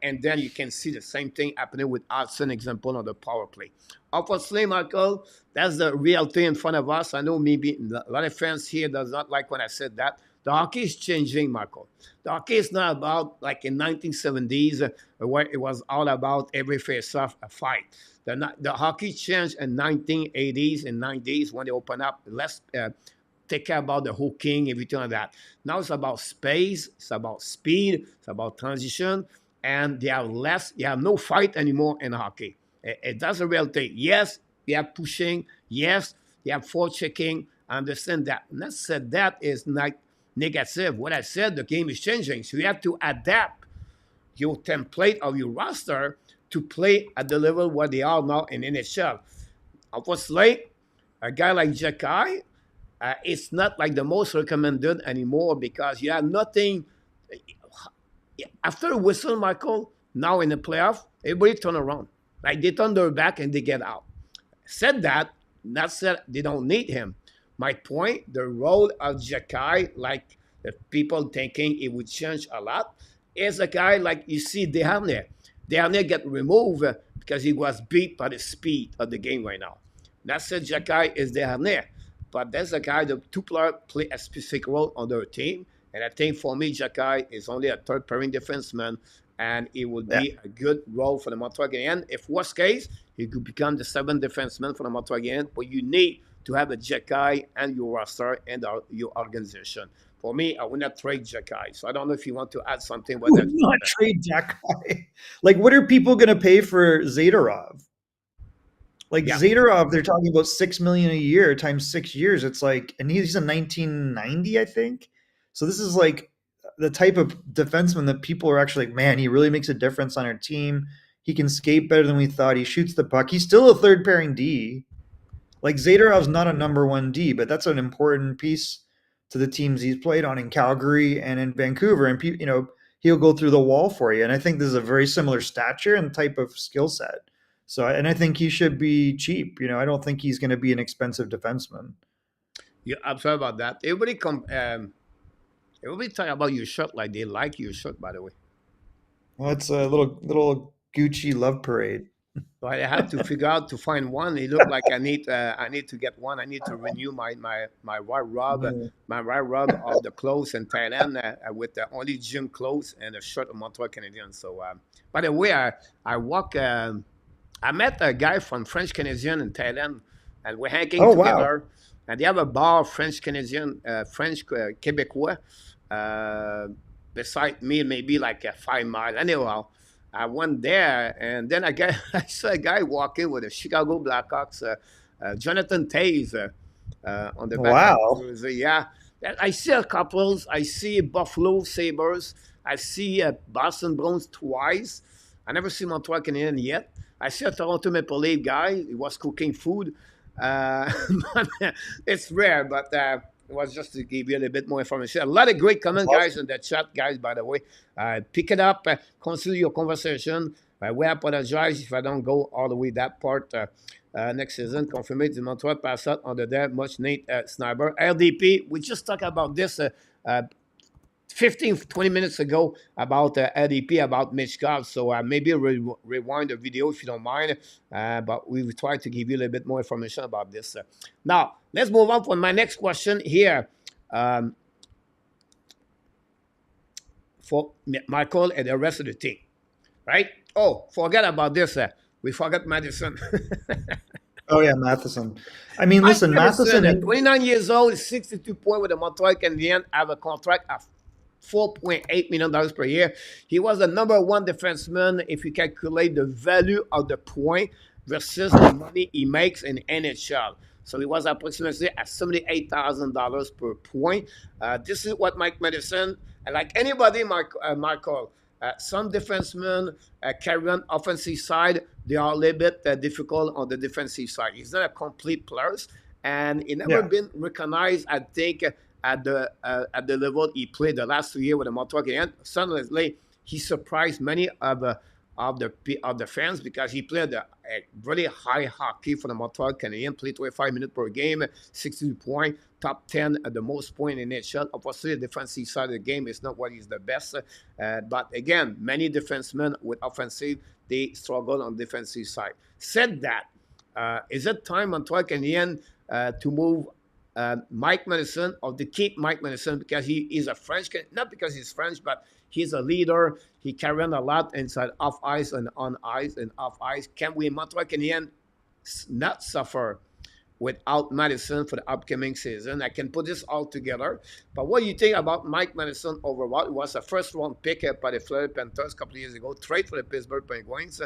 and then you can see the same thing happening with Hudson example on the power play. Obviously, Michael, that's the reality in front of us. I know maybe a lot of fans here does not like when I said that. The hockey is changing, Michael. The hockey is not about like in 1970s where it was all about every face-off a fight. The hockey changed in 1980s and 90s when they opened up. Let's take care about the hooking, everything like that. Now it's about space, it's about speed, it's about transition, and they have less. You have no fight anymore in hockey. That's a real thing. Yes, you have pushing. Yes, you have forechecking. I understand that. And I said that is not negative. What I said, the game is changing. So you have to adapt your template of your roster to play at the level where they are now in NHL. Obviously, a guy like Xhekaj, it's not like the most recommended anymore because you have nothing. After a whistle, Michael, now in the playoff, everybody turn around. Like they turn their back and they get out. Said that, not said they don't need him. My point, the role of Xhekaj, like the people thinking it would change a lot, is a guy like you see Desharnais. Desharnais get removed because he was beat by the speed of the game right now. That said, Xhekaj is Desharnais. But there's a guy, the two players play a specific role on their team. And I think for me, Xhekaj is only a third pairing defenseman, and it would Yeah. be a good role for the Montreal Canadiens. If worst case, he could become the seventh defenseman for the Montreal Canadiens, but you need to have a Xhekaj and your roster and your organization. For me, I would not trade Xhekaj. So I don't know if you want to add something about Would that. not trade Jack. Like, what are people going to pay for Zadorov? Like Yeah, Zadorov, they're talking about 6 million a year times 6 years. It's like, and he's in 1990, I think. So this is like the type of defenseman that people are actually like, man, he really makes a difference on our team. He can skate better than we thought. He shoots the puck. He's still a third pairing D. Like Zadorov's not a number one D, but that's an important piece to the teams he's played on in Calgary and in Vancouver. And he'll go through the wall for you. And I think this is a very similar stature and type of skill set. So, and I think he should be cheap. I don't think he's going to be an expensive defenseman. you're absolutely about that. Everybody talk about your shirt like they like your shirt, by the way. Well, it's a little Gucci love parade. So I had to figure out to find one. It looked like I need to get one. I need to renew my white rub, of the clothes in Thailand with the only gym clothes and a shirt of Montreal Canadiens. So by the way, I walk. I met a guy from French Canadian in Thailand, and we're hanging Oh wow! together. And they have a bar, French Canadian, French Quebecois, uh, beside me, maybe like a 5 mile. Anyhow, I went there, and then I saw a guy walking with a Chicago Blackhawks, Jonathan Taze, on the back of Wow! his jersey. Yeah, I see a couples. I see Buffalo Sabers. I see Boston Bruins twice. I never see Montreal Canadiens yet. I see a Toronto Maple Leaf guy. He was cooking food. Uh, it's rare, but it was just to give you a little bit more information. A lot of great That's comment, guys, awesome. in the chat, guys, by the way. Pick it up, consider your conversation. We apologize if I don't go all the way that part next season. Confirmé the Montreal pass out under there. Much Nate Sniper. LDP, we just talked about this uh, 15, 20 minutes ago about LDP, about Michkov. So maybe rewind the video if you don't mind. But we will try to give you a little bit more information about this. Now, let's move on for my next question here. um, for Michael and the rest of the team, right? Oh, forget about this. We forgot Matheson. Oh yeah, Matheson. I mean, Mike listen, Matheson, Matheson. at 29 years old, 62 points with the Montreal Canadiens, have a contract of $4.8 million per year. He was the number one defenseman if you calculate the value of the point versus the money he makes in NHL. So he was approximately at $78,000 per point. This is what Mike Matheson, like anybody, Michael, some defensemen carry on offensive side. They are a little bit difficult on the defensive side. He's not a complete player, and he never Yeah, been recognized, I think, at the level he played the last 2 years with the Montreal Canadiens. Suddenly, he surprised many of the fans because he played a really high hockey for the Montreal Canadiens. Played 25 minutes per game, 62 points, top 10 at the most point in NHL. Obviously, the defensive side of the game is not what is the best, but again, many defensemen with offensive they struggle on defensive side. Said that, is it time Montreal Canadiens to move Mike Matheson or to keep Mike Matheson because he is a French, not because he's French, but he's a leader. He carries on a lot inside off ice and on ice and off ice. Can we, Montreal Canadiens, not suffer without Matheson for the upcoming season? I can put this all together. But what do you think about Mike Matheson overall? It was a first round pick by the Florida Panthers a couple of years ago, trade for the Pittsburgh Penguins,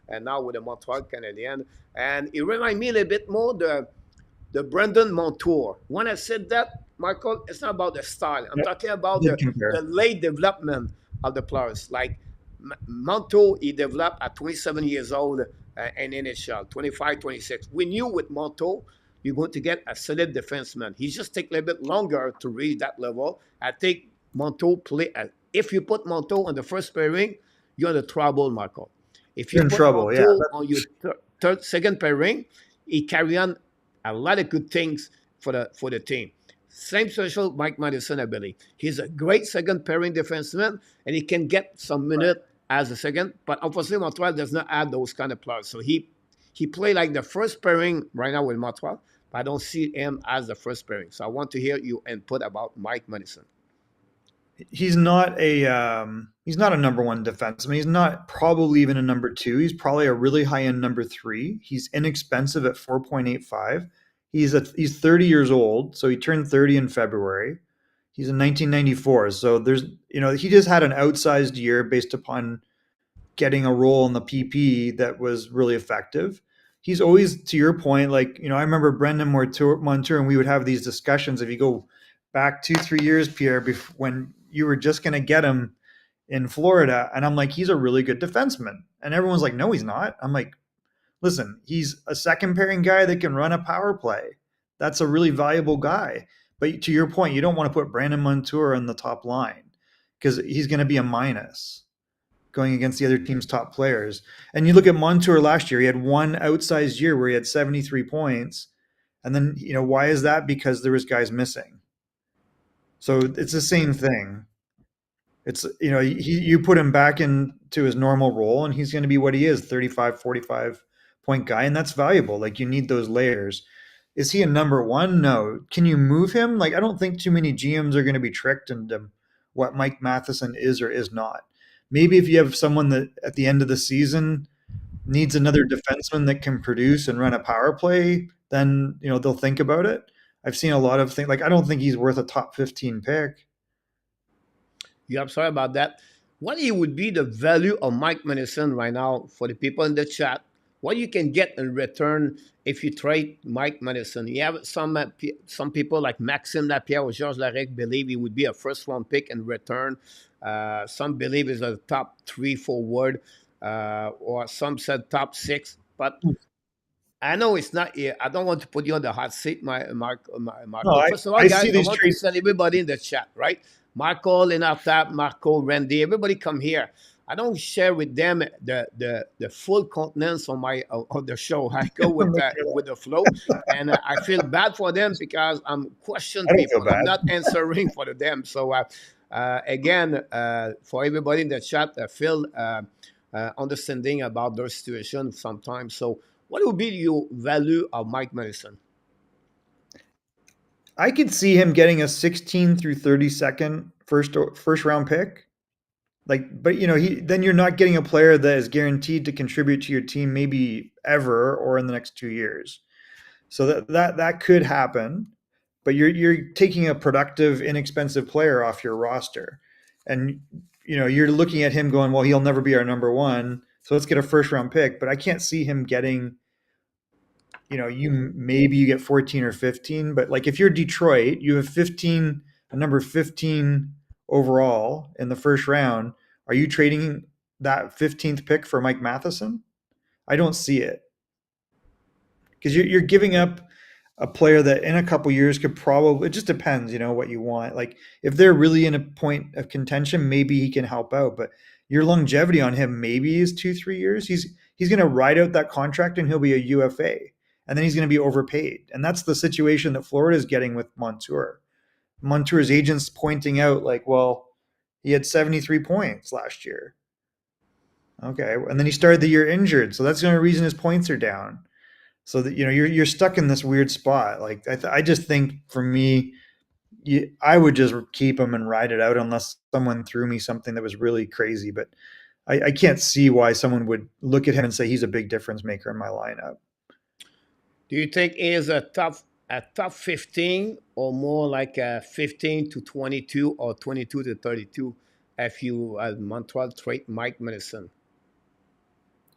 and now with the Montreal Canadiens. And it reminds me a little bit more the Brendan Montour. When I said that, Michael, it's not about the style. I'm yeah, talking about did the compare. late development of the players. Like Montour, he developed at 27 years old in NHL, 25, 26. We knew with Montour, you're going to get a solid defenseman. He just take a little bit longer to reach that level. I think Montour play. If you put Montour on the first pairing, you're in the trouble, Michael. If you You're in put trouble. Yeah, Montour on your second pairing, he carry on a lot of good things for the team. Same social Mike Matheson, I believe. He's a great second pairing defenseman, and he can get some minute as a second. But unfortunately, Montreal does not have those kind of players. So he played like the first pairing right now with Montreal, but I don't see him as the first pairing. So I want to hear your input about Mike Matheson. he's not a number one defenseman. He's not probably even a number two. He's probably a really high end number three. He's inexpensive at 4.85. He's 30 years old, so he turned 30 in February. He's in 1994, so he just had an outsized year based upon getting a role in the PP that was really effective. He's always, to your point, like, I remember Brendan Montour, and we would have these discussions. If you go back 2-3 years, Pierre, when you were just going to get him in Florida, and I'm like, he's a really good defenseman. And everyone's like, no, he's not. I'm like, listen, he's a second pairing guy that can run a power play. That's a really valuable guy. But to your point, you don't want to put Brandon Montour on the top line because he's going to be a minus going against the other team's top players. And you look at Montour last year, he had one outsized year where he had 73 points. And then, why is that? Because there was guys missing. So it's the same thing. It's, you put him back into his normal role and he's going to be what he is, 35, 45 point guy. And that's valuable. Like, you need those layers. Is he a number one? No. Can you move him? Like, I don't think too many GMs are going to be tricked into what Mike Matheson is or is not. Maybe if you have someone that at the end of the season needs another defenseman that can produce and run a power play, then, they'll think about it. I've seen a lot of things. Like, I don't think he's worth a top 15 pick. Yeah, I'm sorry about that. What would be the value of Mike Matheson right now for the people in the chat? What you can get in return if you trade Mike Matheson? You have some people like Maxime Lapierre or Georges Larac believe he would be a first round pick in return. Some believe he's a top 3 forward, or some said top 6. But I know it's not here. I don't want to put you on the hot seat, No, Marco. First of all, I see guys, I these want to trades. send everybody in the chat, right? Marco, Lenartap, Marco, Randy, everybody come here. I don't share with them the full contents on my on the show. I go with the flow, and I feel bad for them because I'm questioning I don't feel people. I'm bad. not answering for them. So again, for everybody in the chat, I feel understanding about their situation sometimes. So what would be your value of Mike Matheson? I could see him getting a 16 through 32nd first round pick. Like, but then you're not getting a player that is guaranteed to contribute to your team maybe ever or in the next 2 years. So that could happen, but you're taking a productive, inexpensive player off your roster, and you're looking at him going, well, he'll never be our number one, so let's get a first round pick. But I can't see him getting, maybe you get 14 or 15, but like if you're Detroit, you have a number 15 overall in the first round. Are you trading that 15th pick for Mike Matheson? I don't see it, because you're giving up a player that in a couple years could probably, it just depends, what you want. Like if they're really in a point of contention, maybe he can help out, but your longevity on him maybe is 2-3 years. He's going to ride out that contract and he'll be a UFA, and then he's going to be overpaid. And that's the situation that Florida is getting with Montour. Montour's agents pointing out like, well, he had 73 points last year. Okay. And then he started the year injured. So that's the only reason his points are down. So that you're stuck in this weird spot. Like I just think for me, I would just keep him and ride it out unless someone threw me something that was really crazy. But I can't see why someone would look at him and say he's a big difference maker in my lineup. Do you think he is a top 15 or more like a 15 to 22 or 22 to 32 if you Montreal trade Mike Matheson?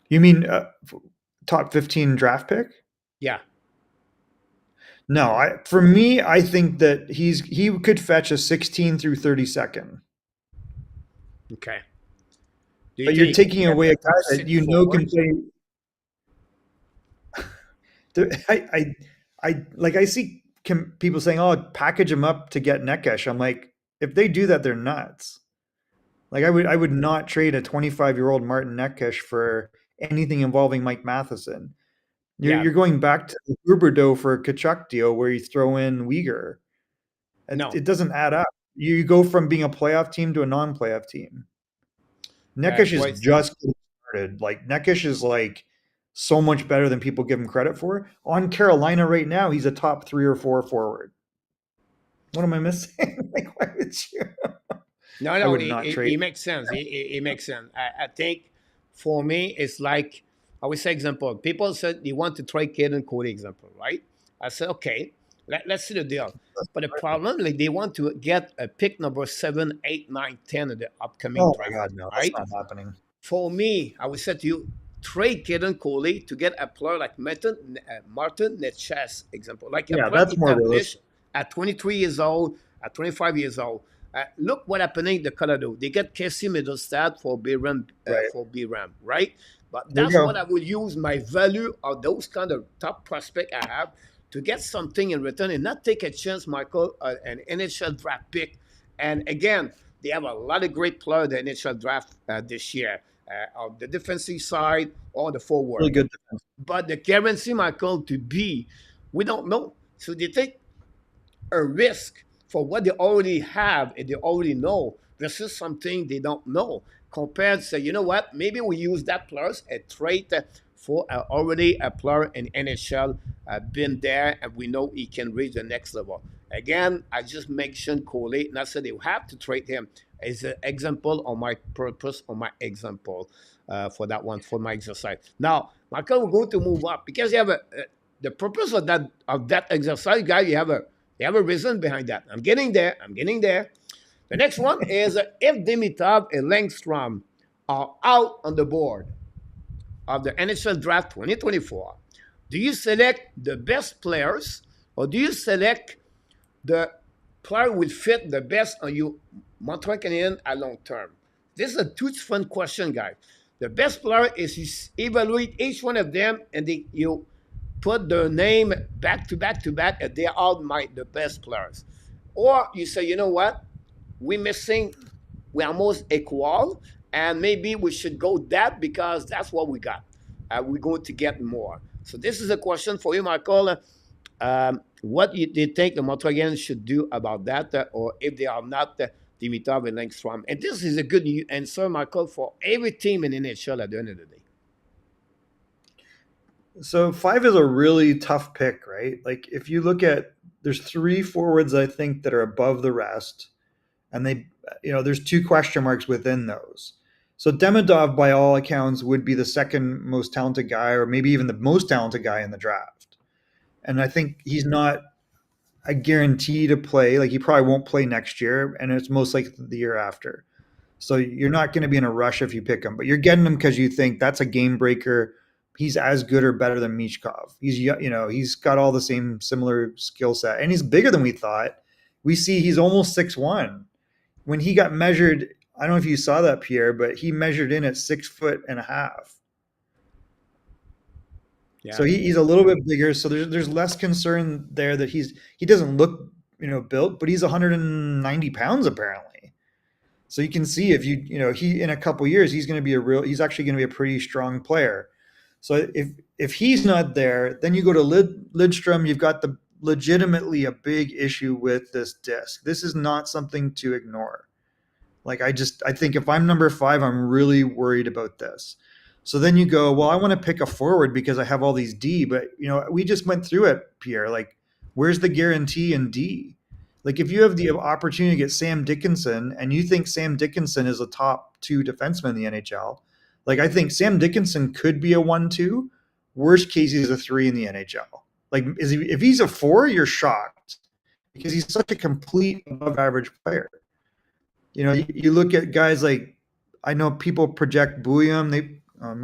You mean top 15 draft pick? Yeah. No, for me, I think that he could fetch a 16 through 32nd. Okay. But you're taking away a guy that can play. I see people saying, "Oh, package him up to get Xhekaj." I'm like, if they do that, they're nuts. Like I would not trade a 25-year-old Martin Xhekaj for anything involving Mike Matheson. You're going back to the Huberdeau for a Tkachuk deal where you throw in Uyghur. It doesn't add up. You go from being a playoff team to a non-playoff team. Xhekaj is just getting started. Like Xhekaj is like so much better than people give him credit for. On Carolina right now, he's a top 3 or 4 forward. What am I missing? Like, why would you? No, I would not trade. It makes sense. It makes sense. I think for me, it's like, I would say example. People said they want to trade Kaiden Guhle example, right? I said, okay, let's see the deal. But the problem, like they want to get a pick number 7, 8, 9, 10 in the upcoming draft. Oh my God, no, right? That's not happening. For me, I would say to you, trade Kaiden Guhle to get a player like Martin Necas example. Like a player that's more realistic. At 23 years old, at 25 years old. Look what happening in the Colorado. They get Casey Middlestad for Buium, right? But that's what I would use my value of those kind of top prospect I have to get something in return and not take a chance, Michael, an NHL draft pick. And again, they have a lot of great players in the NHL draft this year on the defensive side or the forward. Really good defense. But the guarantee, Michael, to be, we don't know. So they take a risk for what they already have and they already know versus something they don't know. Compared to, you know what, maybe we use that plus a trade for already a player in NHL, been there, and we know he can reach the next level. Again, I just mentioned Guhle, and I said they have to trade him as an example on my purpose, on my example for that one, for my exercise. Now, Michael, we're going to move up because you have the purpose of that exercise, guys. You have a reason behind that. I'm getting there. The next one is if Dimitrov and Langstrom are out on the board of the NHL Draft 2024, do you select the best players or do you select the player will fit the best on your Montreal Canadiens at long term? This is a too fun question, guys. The best player is you evaluate each one of them and you put their name back to back to back and they are the best players. Or you say, you know what? We're almost equal, and maybe we should go that because that's what we got. We're going to get more. So this is a question for you, Michael. What do you think the Montreal should do about that, or if they are not Dimitrov and Langstrom? And this is a good answer, Michael, for every team in NHL at the end of the day. So 5 is a really tough pick, right? Like if you look at there's three forwards I think that are above the rest, and there's two question marks within those. So Demidov, by all accounts, would be the second most talented guy, or maybe even the most talented guy in the draft. And I think he's not a guarantee to play. Like he probably won't play next year, and it's most likely the year after. So you're not going to be in a rush if you pick him, but you're getting him because you think that's a game breaker. He's as good or better than Michkov. He's got all the same similar skill set, and he's bigger than we thought. We see he's almost 6'1". When he got measured, I don't know if you saw that, Pierre, but he measured in at 6'1.5". Yeah. So he's a little bit bigger. So there's less concern there that he doesn't look built, but he's 190 pounds apparently. So you can see if he in a couple years he's actually going to be a pretty strong player. So if he's not there, then you go to Lidstrom. You've got legitimately a big issue with this disc. This is not something to ignore. Like I think if I'm number 5, I'm really worried about this. So then you go, well, I want to pick a forward because I have all these D, but we just went through it, Pierre. Like, where's the guarantee in D? Like, if you have the opportunity to get Sam Dickinson and you think Sam Dickinson is a top 2 defenseman in the NHL, like I think Sam Dickinson could be a 1-2. Worst case, he's a 3 in the NHL. Like, if he's a 4, you're shocked because he's such a complete above average player. You look at guys like, I know people project Buium. I don't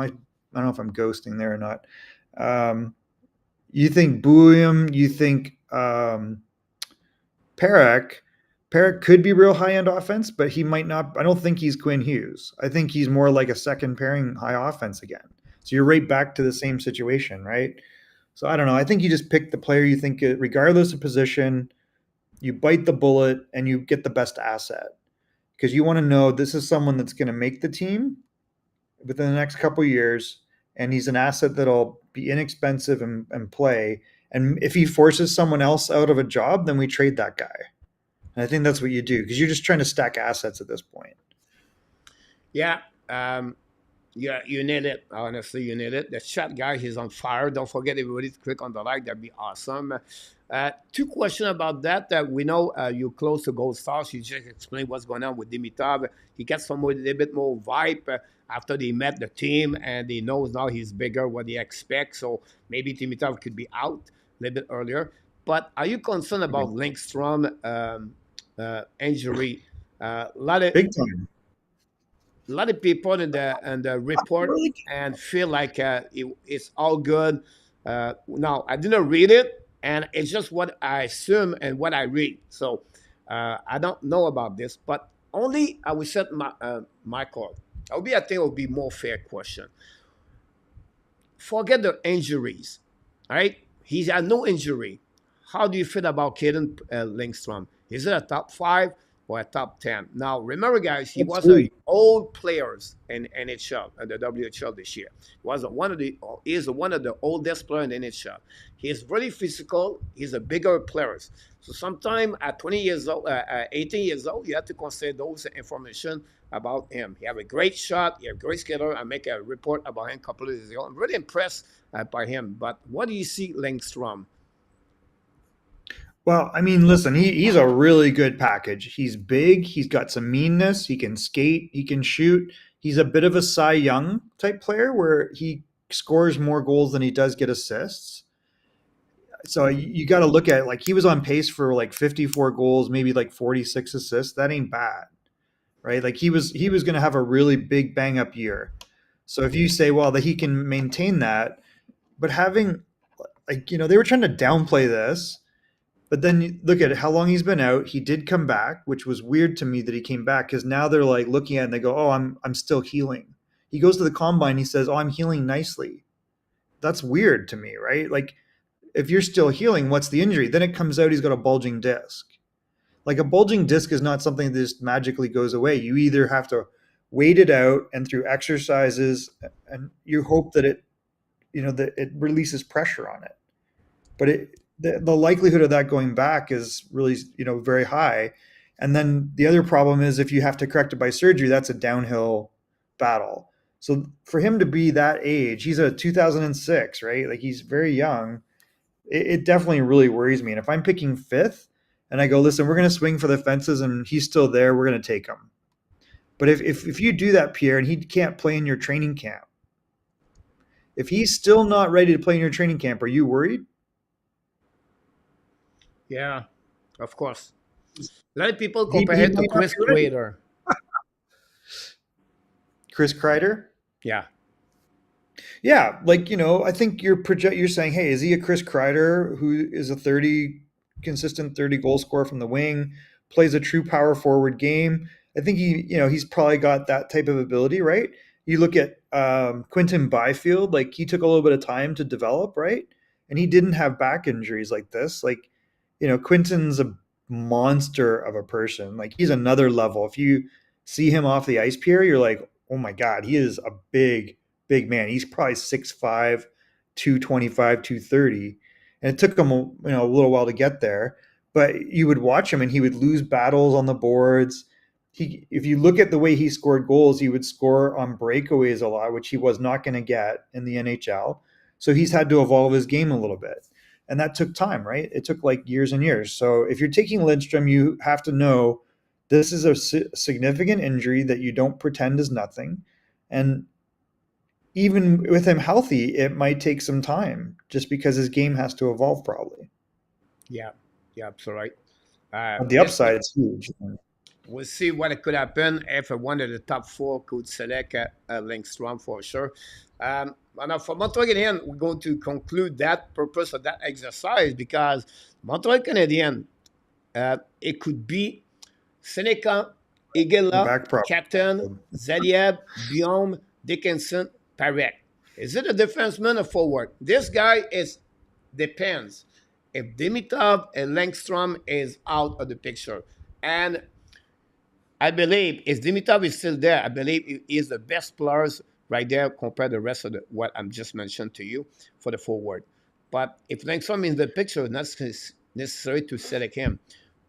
know if I'm ghosting there or not. You think Buium, you think Parak could be real high end offense, but he might not. I don't think he's Quinn Hughes. I think he's more like a second pairing high offense again. So you're right back to the same situation, right? So I don't know. I think you just pick the player you think, regardless of position, you bite the bullet and you get the best asset because you want to know this is someone that's going to make the team within the next couple of years, and he's an asset that'll be inexpensive and play. And if he forces someone else out of a job, then we trade that guy. And I think that's what you do because you're just trying to stack assets at this point. Yeah. Yeah, you need it. Honestly, you need it. The chat guy, he's on fire. Don't forget, everybody, to click on the like. That'd be awesome. 2 questions about that. We know you're close to Gold Stars. You just explained what's going on with Dimitrov. He gets a little bit more vibe after they met the team, and he knows now he's bigger, what he expects. So maybe Dimitrov could be out a little bit earlier. But are you concerned about Linkstrom injury? Big time. A lot of people in the report and feel like it's all good. Now, I didn't read it, and it's just what I assume and what I read. So I don't know about this, but only I will set my call. I think it would be more fair question. Forget the injuries, all right? He's had no injury. How do you feel about Kaiden Linkstrom? Is it a top 5 or a top 10? Now, remember, guys, he was an old players in NHL and the WHL this year. He is one of the oldest players in NHL. He is very physical. He's a bigger player. So sometime at 20 years old, 18 years old, you have to consider those information about him. He have a great shot. He have a great skater. I make a report about him a couple of days ago. I'm really impressed by him. But what do you see Linkstrom? Well, I mean, listen, he's a really good package. He's big. He's got some meanness. He can skate. He can shoot. He's a bit of a Cy Young type player where he scores more goals than he does get assists. So you got to look at it. Like he was on pace for like 54 goals, maybe like 46 assists. That ain't bad, right? Like he was going to have a really big bang up year. So if you say, well, that he can maintain that, but having they were trying to downplay this. But then you look at how long he's been out. He did come back, which was weird to me that he came back because now they're like looking at it and they go, "Oh, I'm still healing." He goes to the combine. He says, "Oh, I'm healing nicely." That's weird to me, right? Like, if you're still healing, what's the injury? Then it comes out he's got a bulging disc. Like a bulging disc is not something that just magically goes away. You either have to wait it out and through exercises, and you hope that it releases pressure on it. But the likelihood of that going back is really, very high. And then the other problem is if you have to correct it by surgery, that's a downhill battle. So for him to be that age, he's a 2006, right? Like he's very young. it definitely really worries me. And if I'm picking fifth and I go, listen, we're going to swing for the fences and he's still there, we're going to take him. But if you do that, Pierre, and he can't play in your training camp, if he's still not ready to play in your training camp, are you worried? Yeah, of course. A lot of people compare He it to might not Chris be ready. Kreider. Chris Kreider? Yeah, Yeah, I think you're saying, hey, is he a Chris Kreider who is a 30 consistent 30 goal scorer from the wing, plays a true power forward game? I think he's probably got that type of ability, right? You look at Quinton Byfield, like he took a little bit of time to develop, right? And he didn't have back injuries like this. Like, Quinton's a monster of a person. Like he's another level. If you see him off the ice, Pierre, you're like, oh my God, he is a big man. He's probably 6'5", 225, 230. And it took him a little while to get there. But you would watch him and he would lose battles on the boards. If you look at the way he scored goals, he would score on breakaways a lot, which he was not going to get in the NHL. So he's had to evolve his game a little bit. And that took time, right? It took like years and years. So if you're taking Lindstrom, you have to know this is a significant injury that you don't pretend is nothing. And even with him healthy, it might take some time just because his game has to evolve probably. yeah, yeah, absolutely. On the This upside, it's huge. we'll see what could happen if one of the top four could select Lindstrom for sure. And now for Montreal Canadiens, we're going to conclude that purpose of that exercise because Montreal Canadiens, it could be Seneca, The Igela, back prop. Kaiden, Zeev, Buium, Dickinson, Parek. Is it a defenseman or forward? This guy is depends. If Dimitrov and Langstrom is out of the picture, and I believe if Dimitrov is still there, I believe he is the best players right there compared to the rest of what I'm just mentioned to you for the forward. But if Langstrom is in the picture, it's not necessary to select him.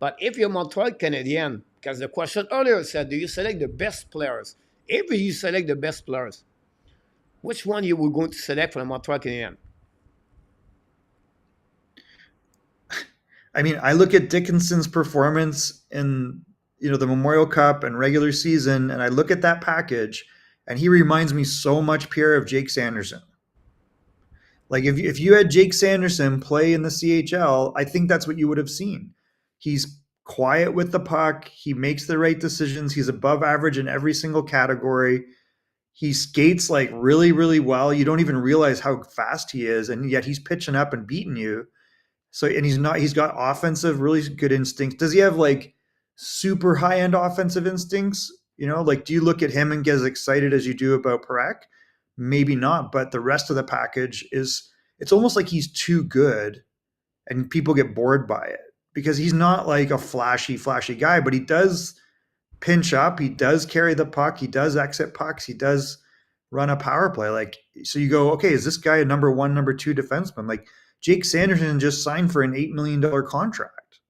But if you're Montreal Canadian, because the question earlier said, do you select the best players? If you select the best players, which one you were going to select for the Montreal Canadiens? I mean, I look at Dickinson's performance in the Memorial Cup and regular season, and I look at that package, and he reminds me so much, Pierre, of Jake Sanderson. Like if you had Jake Sanderson play in the CHL, I think that's what you would have seen. He's quiet with the puck. He makes the right decisions. He's above average in every single category. He skates like really, really well. You don't even realize how fast he is, and yet he's pitching up and beating you. So, and he's got offensive, really good instincts. Does he have like super high end offensive instincts? Like, do you look at him and get as excited as you do about Parak? Maybe not, but the rest of the package it's almost like he's too good and people get bored by it because he's not like a flashy guy, but he does pinch up. He does carry the puck. He does exit pucks. He does run a power play. Like, so you go, okay, is this guy a number one, number two defenseman? Like Jake Sanderson just signed for an $8 million contract.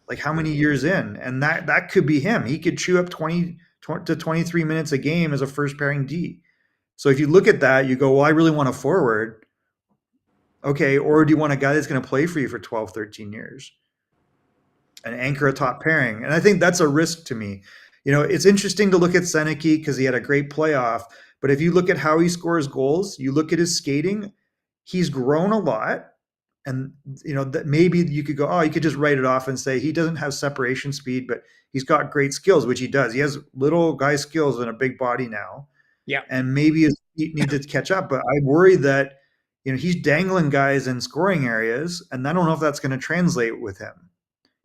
Like how many years in? And that could be him. He could chew up 20 to 23 minutes a game as a first pairing D. So if you look at that, you go, well, I really want a forward. Okay. Or do you want a guy that's going to play for you for 12, 13 years? And anchor a top pairing. And I think that's a risk to me. It's interesting to look at Seneke because he had a great playoff. But if you look at how he scores goals, you look at his skating, he's grown a lot. And, that maybe you could go, oh, you could just write it off and say he doesn't have separation speed, but he's got great skills, which he does. He has little guy skills and a big body now. Yeah. And maybe his feet need to catch up. But I worry that, he's dangling guys in scoring areas. And I don't know if that's going to translate with him.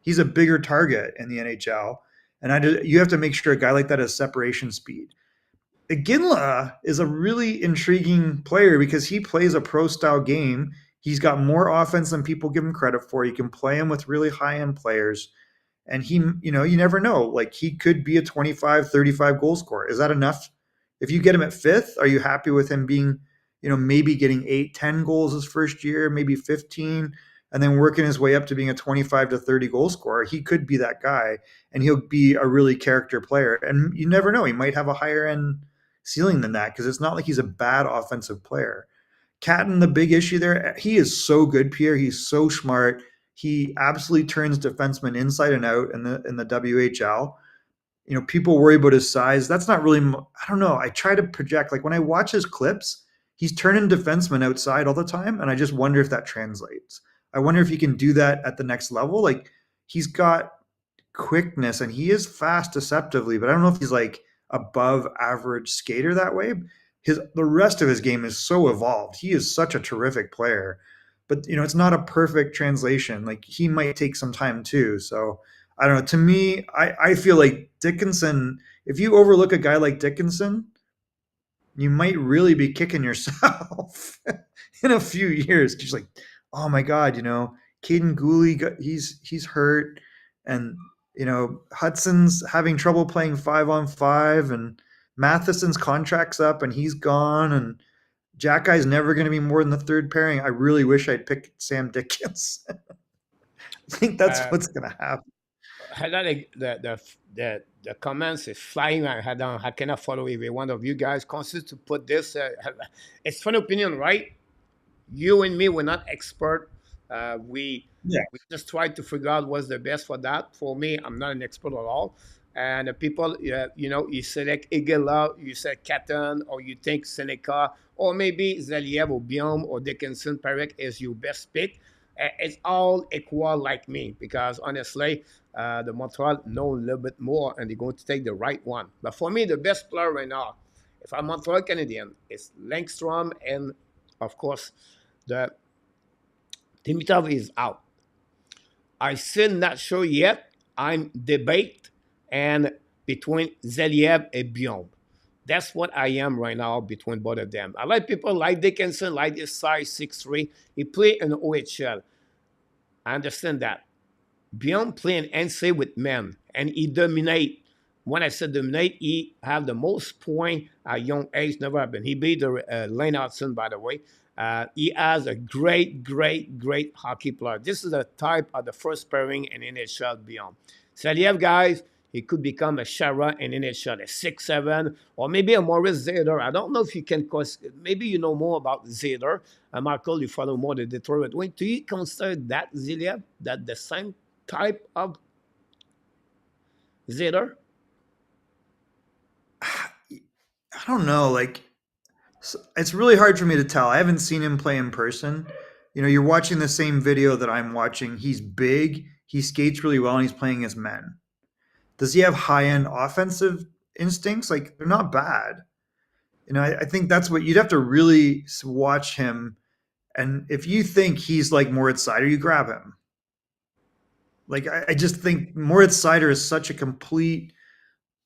He's a bigger target in the NHL, and you have to make sure a guy like that has separation speed. Guhle is a really intriguing player because he plays a pro-style game. He's got more offense than people give him credit for. You can play him with really high-end players, and he, you never know. Like he could be a 25, 35 goal scorer. Is that enough? If you get him at fifth, are you happy with him being, maybe getting 8, 10 goals his first year, maybe 15? And then working his way up to being a 25 to 30 goal scorer? He could be that guy, and he'll be a really character player. And you never know. He might have a higher end ceiling than that because it's not like he's a bad offensive player. Catton, the big issue there, he is so good, Pierre. He's so smart. He absolutely turns defensemen inside and out in the WHL. People worry about his size. That's not really, I don't know. I try to project, like when I watch his clips, he's turning defensemen outside all the time. And I just wonder if that translates. I wonder if he can do that at the next level. Like he's got quickness and he is fast deceptively, but I don't know if he's like above average skater that way. The rest of his game is so evolved. He is such a terrific player. But it's not a perfect translation. Like he might take some time too. So I don't know. To me, I feel like Dickinson, if you overlook a guy like Dickinson, you might really be kicking yourself in a few years. Just like, oh my God, Kaiden Guhle, he's hurt, and Hudson's having trouble playing 5-on-5, and Matheson's contract's up and he's gone, and Xhekaj's never going to be more than the third pairing. I really wish I'd picked Sam Dickinson. I think that's Uh, what's going to happen. the comments is flying. I cannot follow every one of you guys. Consist to put this. It's fun opinion, right? You and me, we're not expert. Yeah. We just try to figure out what's the best for that. For me, I'm not an expert at all. And the people, you select Igala, you select Kaiden, or you think Seneca, or maybe Zeev or Buium or Dickinson, Perek is your best pick. It's all equal like me because honestly, the Montreal know a little bit more and they're going to take the right one. But for me, the best player right now, if I'm Montreal Canadian, is Langstrom, and of course, the Dimitrov is out. I still not sure yet. I'm debate and between Zeev and Buium. That's what I am right now between both of them. I like people like Dickinson, like this size 6'3". He played in OHL. I understand that. Buium playing NC with men, and he dominate. When I said dominate, he had the most point at young age, never happened. He beat the Lane Hutson, by the way. He has a great, great, great hockey player. This is the type of the first pairing in NHL Buium. Zeev, guys, he could become a Shara in NHL, a 6'7", or maybe a Maurice Zader. I don't know if you can, maybe you know more about Zader. Michael, you follow more the Detroit Wing. Do you consider that Zeev, that the same type of Zader? I don't know. Like, it's really hard for me to tell. I haven't seen him play in person. You're watching the same video that I'm watching. He's big, he skates really well, and he's playing as men. Does he have high end offensive instincts? Like, they're not bad. I think that's what you'd have to really watch him. And if you think he's like Moritz Seider, you grab him. Like, I just think Moritz Seider is such a complete,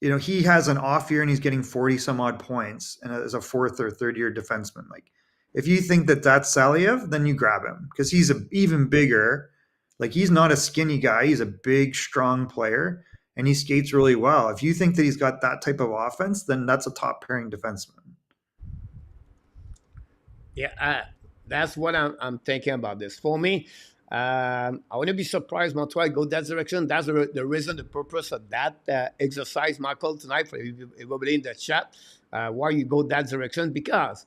he has an off year and he's getting 40 some odd points and as a fourth or third year defenseman. Like, if you think that that's Saliev, then you grab him because he's even bigger. Like, he's not a skinny guy. He's a big, strong player and he skates really well. If you think that he's got that type of offense, then that's a top pairing defenseman. Yeah, that's what I'm thinking about this. For me, I wouldn't be surprised Montreal go that direction. That's the reason, the purpose of that exercise, Michael, tonight for everybody in the chat. Why you go that direction? Because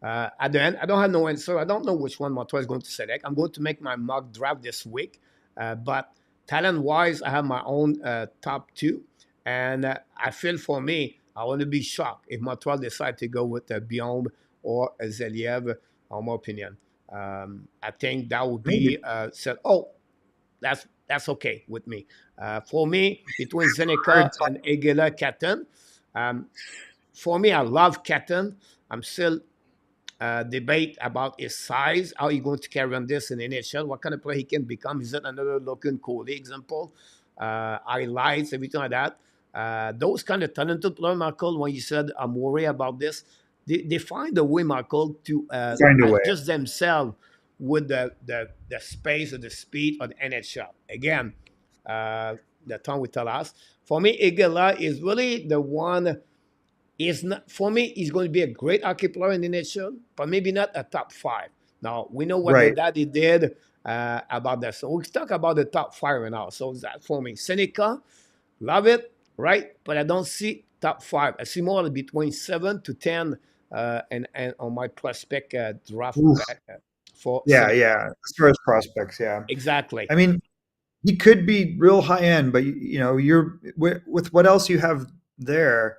at the end, I don't have no answer. I don't know which one Montreal is going to select. I'm going to make my mock draft this week. But talent-wise, I have my own top two. And I feel for me, I want to be shocked if Montreal decide to go with Buium or Zeev, in my opinion. I think that would Maybe. be said. Oh, that's okay with me. For me, between Hard Seneca to- and Egela Katten, um, for me, I love Katten. I'm still debate about his size, how he going to carry on this in NHL, what kind of player he can become. Is it another Logan Coley example? Highlights, everything like that. Those kind of talented players, Michael, when you said I'm worried about this, they find a way, Michael, to Find a way. adjust themselves with the space or the speed of the NHL. Again, the time will tell us. For me, Igala is really the one. Is not for me. He's going to be a great hockey player in the NHL, but maybe not a top five. Now we know what the Right. daddy did about that. So we talk about the top five right now. So that for me, Seneca, love it, right? But I don't see top five. I see more between 7 to 10 and on my prospect draft Oof. back for Yeah, select. yeah. As far as prospects, yeah. Exactly. I mean, he could be real high end, but you're with what else you have there.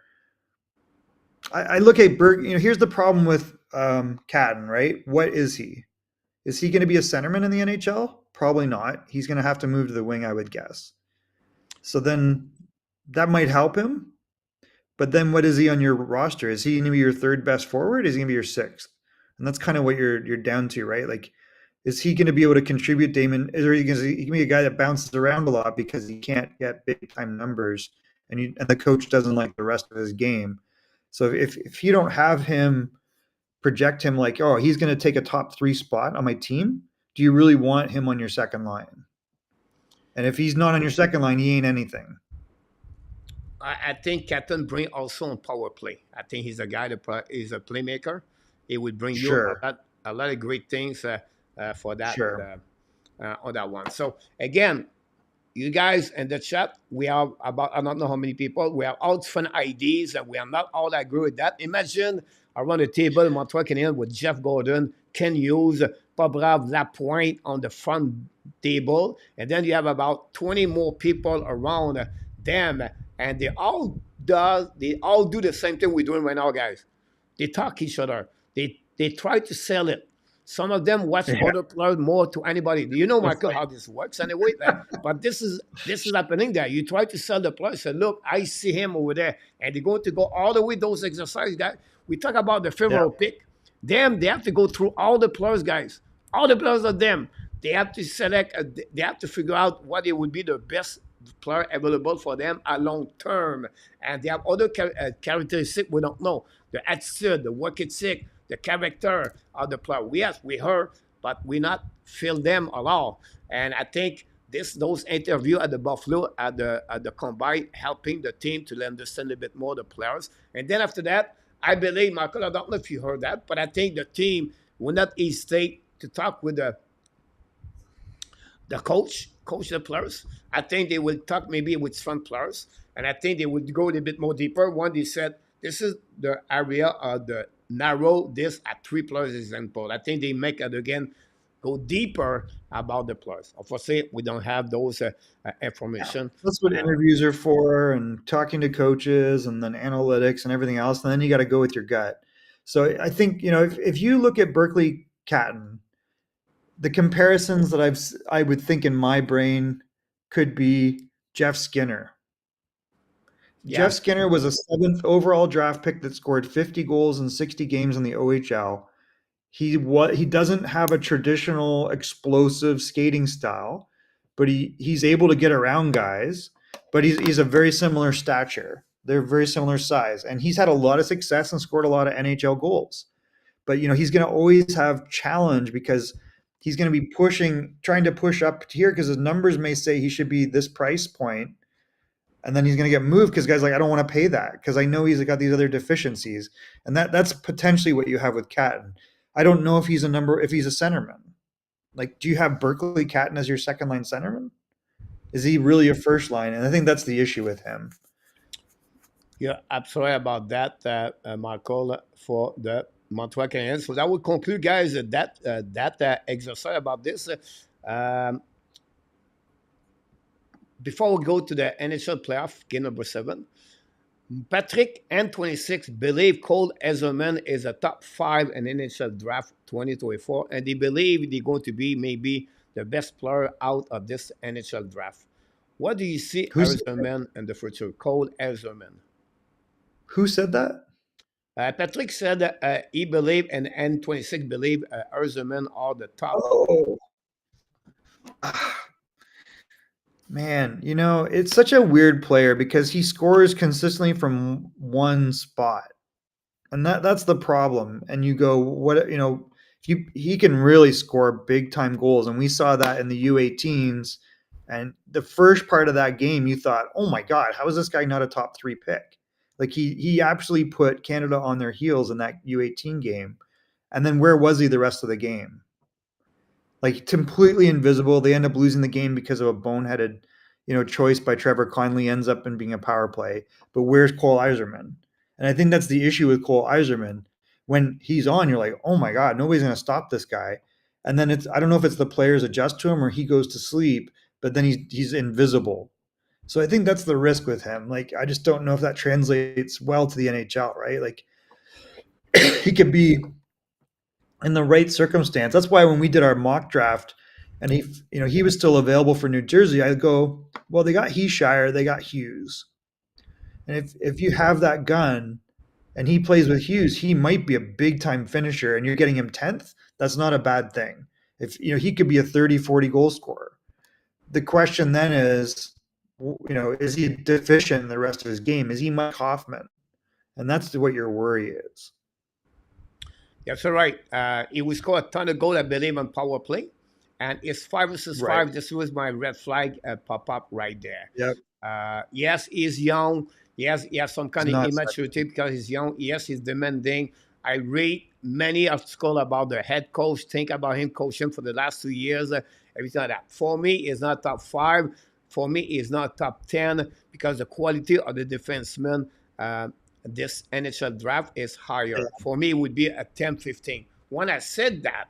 I look at Berg. Here's the problem with Cadden, right? What is he? Is he going to be a centerman in the NHL? Probably not. He's going to have to move to the wing, I would guess. So then that might help him. But then what is he on your roster? Is he going to be your third best forward? Is he going to be your sixth? And that's kind of what you're down to, right? Like, is he going to be able to contribute, Damon? Is he going to be a guy that bounces around a lot because he can't get big time numbers, and the coach doesn't like the rest of his game? So if you don't have him project him like, oh, he's going to take a top 3 spot on my team, do you really want him on your second line? And if he's not on your second line, he ain't anything. I think Captain bring also on power play. I think he's a guy that is a playmaker. He would bring you Sure, a lot of great things for that sure. on that one. So again, you guys in the chat, we have about I don't know how many people. We have all different ideas, and we are not all agree with that. Imagine around the table, Montreal Canadiens with Jeff Gordon, Ken Hughes, Pobrave, Lapointe on the front table, and then you have about 20 more people around them, and they all do the same thing we're doing right now, guys. They talk each other. They try to sell it. Some of them watch Yeah, other players more to anybody. Do you know, that's Michael, how this works anyway? But this is happening there. You try to sell the player. Say, look, I see him over there, and they're going to go all the way those exercises, guys. We talk about the yeah. fervor pick. Them, they have to go through all the players, guys. All the players of them. They have to select. They have to figure out what it would be the best player available for them a long term, and they have other characteristics we don't know. The attitude, the work ethic, the character of the player. Yes, we heard, but we not feel them at all. And I think those interviews at the Buffalo at the combine helping the team to understand a bit more the players. And then after that, I believe, Michael, I don't know if you heard that, but I think the team will not hesitate to talk with the coach the players. I think they will talk maybe with front players, and I think they would go a little bit more deeper. One, they said this is the area of the narrow this at 3 players example. I think they make it again go deeper about the players. Unfortunately, we don't have those Yeah. information. That's what Uh, interviews are for, and talking to coaches and then analytics and everything else. And then you got to go with your gut. So I think, if you look at Berkeley Catton, the comparisons that I would think in my brain could be Jeff Skinner. Jeff yeah, Skinner was a 7th overall draft pick that scored 50 goals in 60 games in the OHL. He doesn't have a traditional explosive skating style, but he's able to get around guys. But he's a very similar stature. They're very similar size, and he's had a lot of success and scored a lot of NHL goals. But he's going to always have challenge because he's going to be trying to push up here because his numbers may say he should be this price point, and then he's going to get moved because guys like, I don't want to pay that because I know he's got these other deficiencies, and that's potentially what you have with Catton. I don't know if he's a centerman. Like, do you have Berkeley Catton as your second line centerman? Is he really a first line? And I think that's the issue with him. you're absolutely about that, Michael, for the Montreal Canadiens. So that would conclude, guys, that exercise about this. Um, Before we go to the NHL playoff, game number 7, Patrick N26 believe Cole Ezerman is a top 5 in NHL Draft 2024, and they believe they're going to be maybe the best player out of this NHL Draft. What do you see Who's Ezerman in the future? Cole Ezerman. who said that? Patrick said he believe and N26 believe Ezerman are the top. Oh, man, it's such a weird player because he scores consistently from one spot. And that's the problem. And you go, he can really score big time goals. And we saw that in the U18s. And the first part of that game, you thought, oh my God, how is this guy not a top 3 pick? Like he actually put Canada on their heels in that U18 game. And then where was he the rest of the game? Like completely invisible. They end up losing the game because of a boneheaded, choice by Trevor Conley ends up in being a power play. But where's Cole Eiserman? And I think that's the issue with Cole Eiserman. when he's on, you're like, oh my God, nobody's going to stop this guy. And then I don't know if it's the players adjust to him or he goes to sleep, but then he's invisible. So I think that's the risk with him. Like, I just don't know if that translates well to the NHL, right? Like, he could be in the right circumstance. That's why when we did our mock draft and he was still available for New Jersey, I go, well, they got Heeshire, they got Hughes. And if you have that gun and he plays with Hughes, he might be a big time finisher and you're getting him 10th. That's not a bad thing. If he could be a 30, 40 goal scorer. The question then is, is he deficient in the rest of his game? Is he Mike Hoffman? And that's what your worry is. That's all right. He will score a ton of goals, I believe, on power play. And it's 5 versus 5. This was my red flag pop up right there. Yep. Yes, he's young. Yes, he has some kind of immaturity because he's young. Yes, he's demanding. I rate many articles about the head coach. Think about him coaching for the last 2 years, everything like that. For me, he's not top 5. For me, he's not top 10 because the quality of the defensemen this NHL draft is higher. For me, it would be a 10-15. When I said that,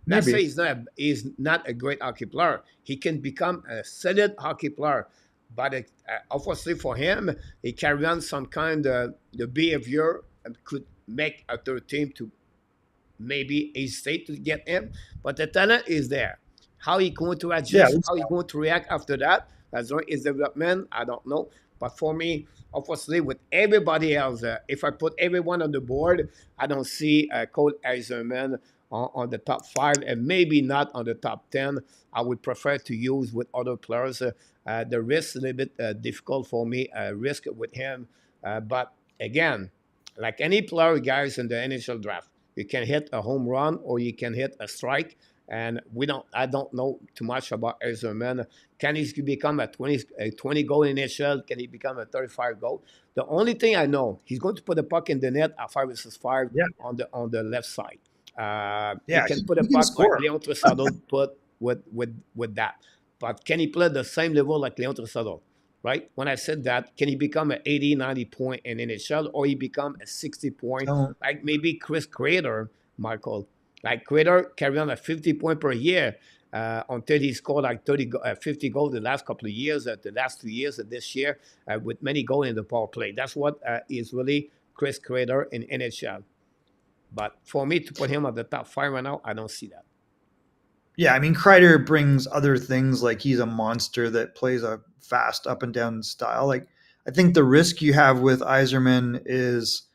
let's say he's not a great hockey player. He can become a solid hockey player. But obviously for him, he carry on some kind of the behavior and could make a third team to maybe hesitate to get him. But the talent is there. How he going to adjust, how he going to react after that, that's his development, I don't know. But for me, obviously, with everybody else, if I put everyone on the board, I don't see Cole Eiserman on the top 5 and maybe not on the top 10. I would prefer to use with other players. The risk is a little bit difficult for me, risk with him. But again, like any player, guys, in the NHL draft, you can hit a home run or you can hit a strike. And I don't know too much about Eiserman. Can he become a 20 goal in NHL? Can he become a 35 goal? The only thing I know, he's going to put the puck in the net at 5 versus 5 on the left side. He can put a puck like Leon Trisado put with that. But can he play the same level like Leon Trisado? Right? When I said that, can he become an 80, 90 point in NHL or he become a 60 point like maybe Chris Kreider, Michael? Like Kreider carry on a 50 point per year until he scored like 50 goals the last couple of years, the last 2 years of this year with many goals in the power play. That's what is really Chris Kreider in NHL. But for me to put him at the top 5 right now, I don't see that. Yeah, I mean, Kreider brings other things, like he's a monster that plays a fast up and down style. Like, I think the risk you have with Eiserman is,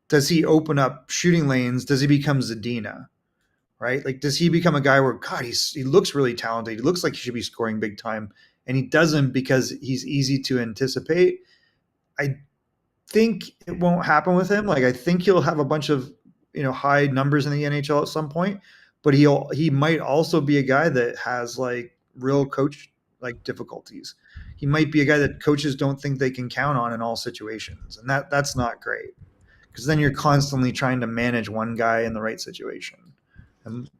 does he open up shooting lanes? Does he become Zadina? Right? Like, does he become a guy where, God, he looks really talented. He looks like he should be scoring big time. And he doesn't because he's easy to anticipate. I think it won't happen with him. Like, I think he'll have a bunch of, high numbers in the NHL at some point. But he might also be a guy that has like real coach like difficulties. He might be a guy that coaches don't think they can count on in all situations. And that's not great. Because then you're constantly trying to manage one guy in the right situation. And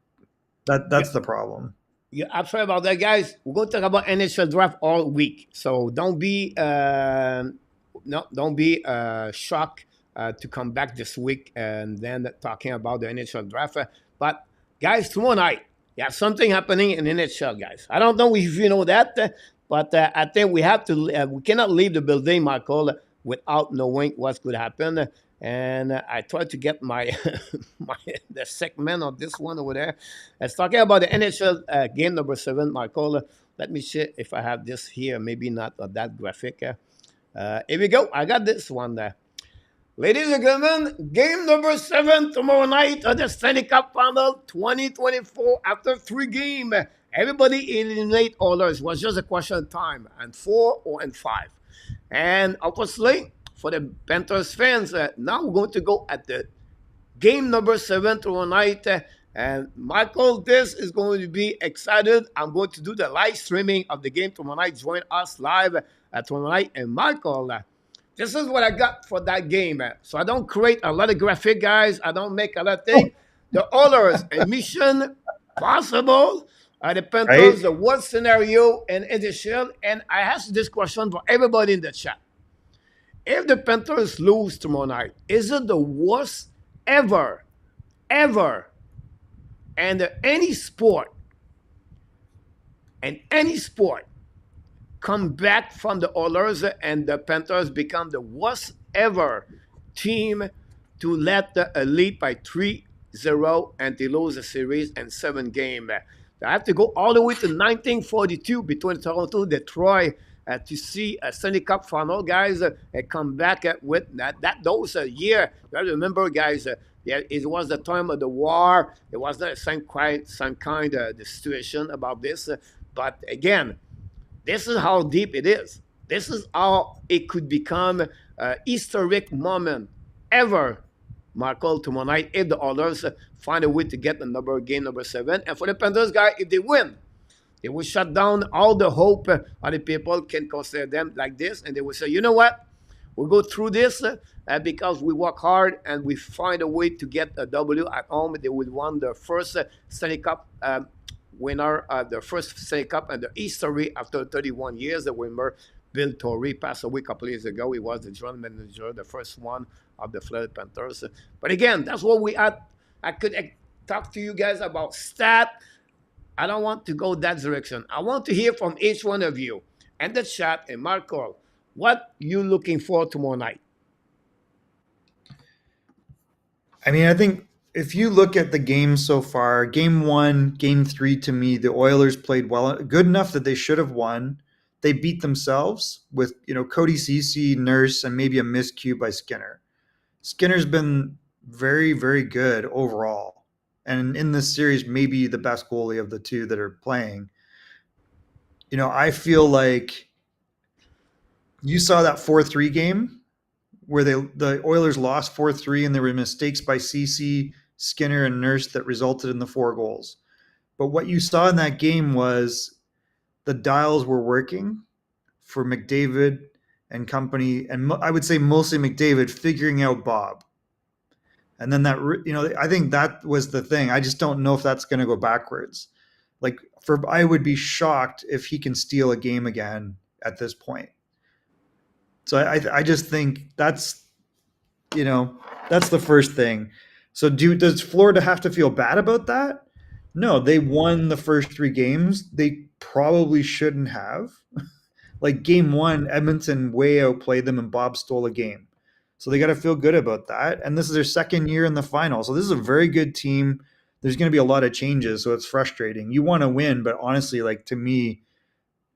that's the problem. You're absolutely about that, guys. We're going to talk about NHL draft all week, so don't be shocked to come back this week and then talking about the NHL draft. But guys, tomorrow night, you have something happening in NHL, guys. I don't know if you know that, but I think we have to. We cannot leave the building, Michael, without knowing what's going to happen. And I tried to get the segment on this one over there. It's talking about the NHL game number 7, Michael. Let me see if I have this here. Maybe not that graphic. Here we go. I got this one there. Ladies and gentlemen, game number 7 tomorrow night of the Stanley Cup Final 2024. After 3 games, everybody eliminate others. It was just a question of time. And 4 or 5. And obviously, for the Panthers fans, now we're going to go at the game number 7 tomorrow night. And Michael, this is going to be excited. I'm going to do the live streaming of the game tomorrow night. Join us live tomorrow night. And Michael, this is what I got for that game. So I don't create a lot of graphic, guys. I don't make a lot of things. The others, a mission possible. The Panthers, the worst scenario in NHL. And I asked this question for everybody in the chat. If the Panthers lose tomorrow night, is it the worst ever, ever, and any sport, come back from the Oilers and the Panthers become the worst ever team to let the lead by 3-0 and they lose the series in 7 games. They have to go all the way to 1942 between Toronto and Detroit to see a Stanley Cup final, guys. Come back with those year. You have to remember, guys. Yeah, it was the time of the war. It was not some kind of the situation about this. But again, this is how deep it is. This is how it could become a historic moment ever, Michael, tomorrow night if the Oilers find a way to get the game number 7. And for the Panthers, guys, if they win, they will shut down all the hope other people can consider them like this. And they will say, you know what? We'll go through this because we work hard and we find a way to get a W at home. They will win the first Stanley Cup winner, the first Stanley Cup and the history after 31 years. The winner, Bill Torrey, passed away a couple of years ago. He was the general manager, the first one of the Florida Panthers. But again, that's what we had. I could talk to you guys about stat. I don't want to go that direction. I want to hear from each one of you and the chat and Marco. What you looking for tomorrow night? I mean, I think if you look at the games so far, game 1, game 3, to me, the Oilers played well, good enough that they should have won. They beat themselves with, Cody Ceci, Nurse, and maybe a miscue by Skinner. Skinner's been very, very good overall. And in this series, maybe the best goalie of the two that are playing. I feel like you saw that 4-3 game where the Oilers lost 4-3 and there were mistakes by Ceci, Skinner, and Nurse that resulted in the 4 goals. But what you saw in that game was the dials were working for McDavid and company, and I would say mostly McDavid figuring out Bob. And then I think that was the thing. I just don't know if that's going to go backwards. I would be shocked if he can steal a game again at this point. So I just think that's the first thing. So does Florida have to feel bad about that? No, they won the first 3 games. They probably shouldn't have. Like game 1, Edmonton way outplayed them and Bob stole a game. So they got to feel good about that. And this is their second year in the final. So this is a very good team. There's going to be a lot of changes, so it's frustrating. You want to win, but honestly, to me,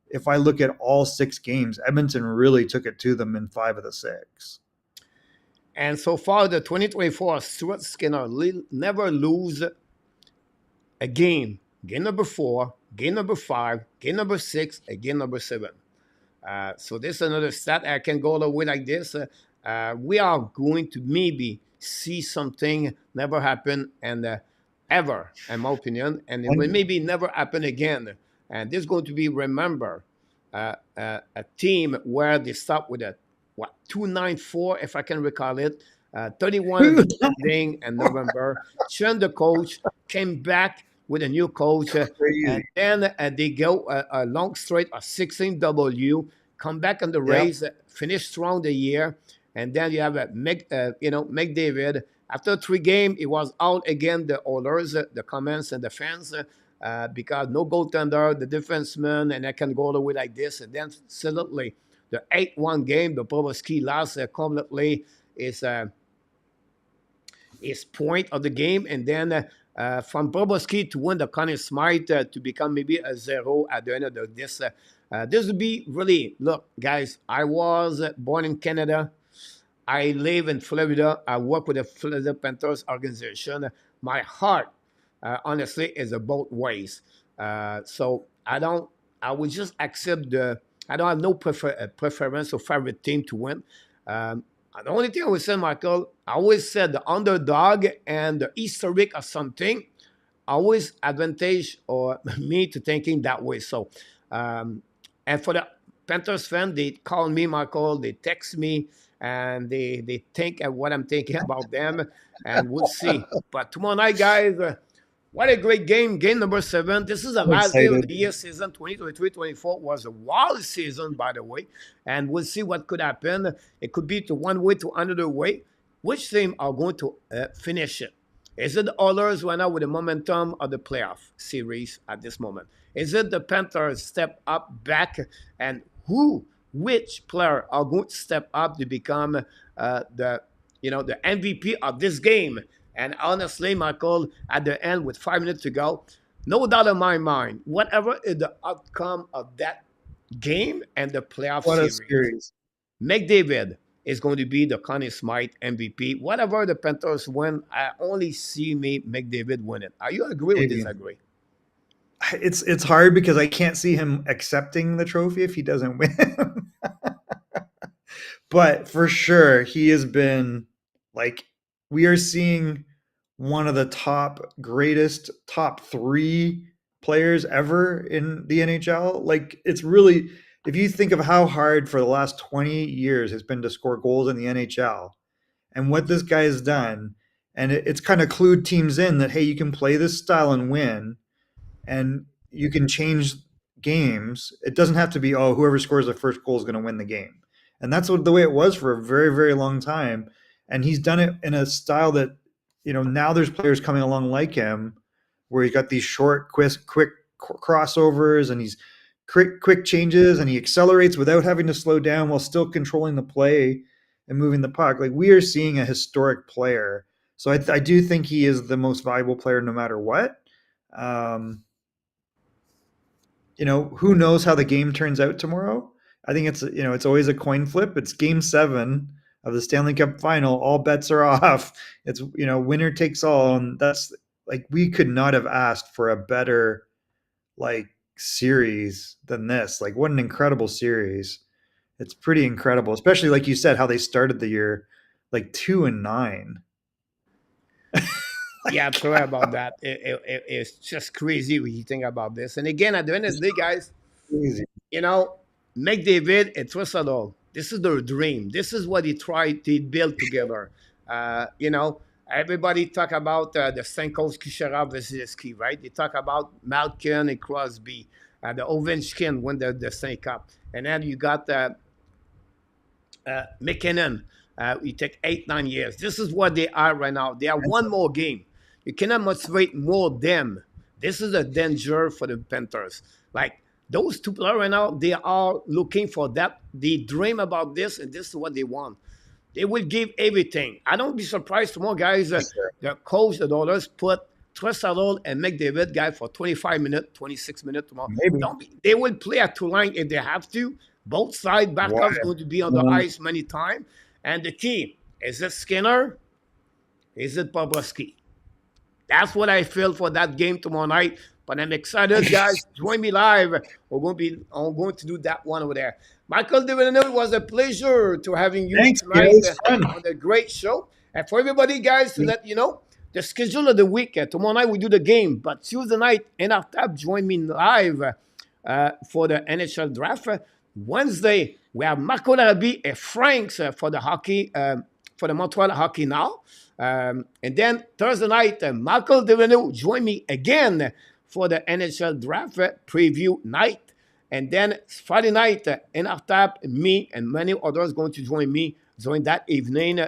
if I look at all 6 games, Edmonton really took it to them in 5 of the 6. And so far, the 2024 Stuart Skinner never lose a game. Game number 4, game number 5, game number 6, and game number 7. So this is another stat. I can go all the way like this. We are going to maybe see something never happen and ever, in my opinion, and it will maybe never happen again. And this is going to be, remember, a team where they start with a 294, if I can recall it, 31 thing in November. Changed the coach, came back with a new coach, and then they go a long straight of 16W, come back on the race, finish strong the year, and then you have McDavid. After 3 games, it was out again. The Oilers, the comments and the fans. Because no goaltender, the defenseman, and I can go all the way like this. And then suddenly, the 8-1 game, the Bobrovsky lost completely his point of the game. And then from Bobrovsky to win the Conn Smythe to become maybe a 0 at the end of this. This would be really, look, guys, I was born in Canada. I live in Florida. I work with the Florida Panthers organization. My heart, honestly, is both ways. So I would just accept I don't have no preference or favorite team to win. The only thing I would say, Michael, I always said the underdog and the historic or something, always advantage or me to thinking that way. So, and for the Panthers fan, they call me, Michael, they text me, and they think of what I'm thinking about them, and we'll see. But tomorrow night, guys, what a great game. Game number 7. This is the last game of the year season. 2023-24 was a wild season, by the way. And we'll see what could happen. It could be to one way to another way. which team are going to finish it? Is it the Oilers right now with the momentum of the playoff series at this moment? Is it the Panthers step up back, and which player are going to step up to become the MVP of this game? And honestly, Michael, at the end with 5 minutes to go, no doubt in my mind, whatever is the outcome of that game and the playoff What a series, series. McDavid is going to be the Connie Smythe MVP. Whatever the Panthers win, I only see me McDavid win it. Are you agree or Maybe. disagree? It's hard because I can't see him accepting the trophy if he doesn't win. But for sure, he has been like, we are seeing one of the top 3 players ever in the NHL. Like, it's really, if you think of how hard for the last 20 years it's been to score goals in the NHL and what this guy has done, and it's kind of clued teams in that, hey, you can play this style and win, and you can change games. It doesn't have to be, oh, whoever scores the first goal is going to win the game. And that's the way it was for a very, very long time. And he's done it in a style that, now there's players coming along like him, where he's got these short, quick crossovers, and he's quick changes, and he accelerates without having to slow down while still controlling the play and moving the puck. Like, we are seeing a historic player. So I do think he is the most valuable player no matter what. Who knows how the game turns out tomorrow? I think it's always a coin flip. It's game 7 of the Stanley Cup final. All bets are off. It's, winner takes all. And that's like, we could not have asked for a better like series than this. Like, what an incredible series. It's pretty incredible, especially like you said, how they started the year like 2-9. Yeah, sorry about that. It's just crazy when you think about this. And again, at the end of the day, guys, Crazy. McDavid and Twissadol, this is their dream. This is what they build together. Everybody talk about the Stankos, Kucherov, Vasilevsky, right? They talk about Malkin and Crosby, the Ovechkin won the Stanley Cup. And then you got McKinnon. You take 8-9 years. This is what they are right now. They have one more game. You cannot motivate more them. This is a danger for the Panthers. Like, those 2 players right now, they are looking for that. They dream about this, and this is what they want. They will give everything. I don't be surprised tomorrow, guys. The coach, the Oilers, put Tressadol and McDavid, guy, for 25 minutes, 26 minutes tomorrow. Maybe. They will play at 2 line if they have to. Both sides, backup's going to be on the ice many times. And the key, is it Skinner? Is it Bobrovsky? That's what I feel for that game tomorrow night. But I'm excited, guys. Join me live. I'm going to do that one over there. Michael Deveneux, it was a pleasure to having you tonight on the great show. And for everybody, guys, to let you know, the schedule of the week. Tomorrow night we do the game. But Tuesday night, NRTAP, join me live for the NHL Draft. Wednesday, we have Marco Larabi and Franks for the hockey, for the Montreal Hockey Now. And then Thursday night, Michael Deveneux join me again for the NHL Draft preview night. And then Friday night, NRTAP, me, and many others going to join me during that evening,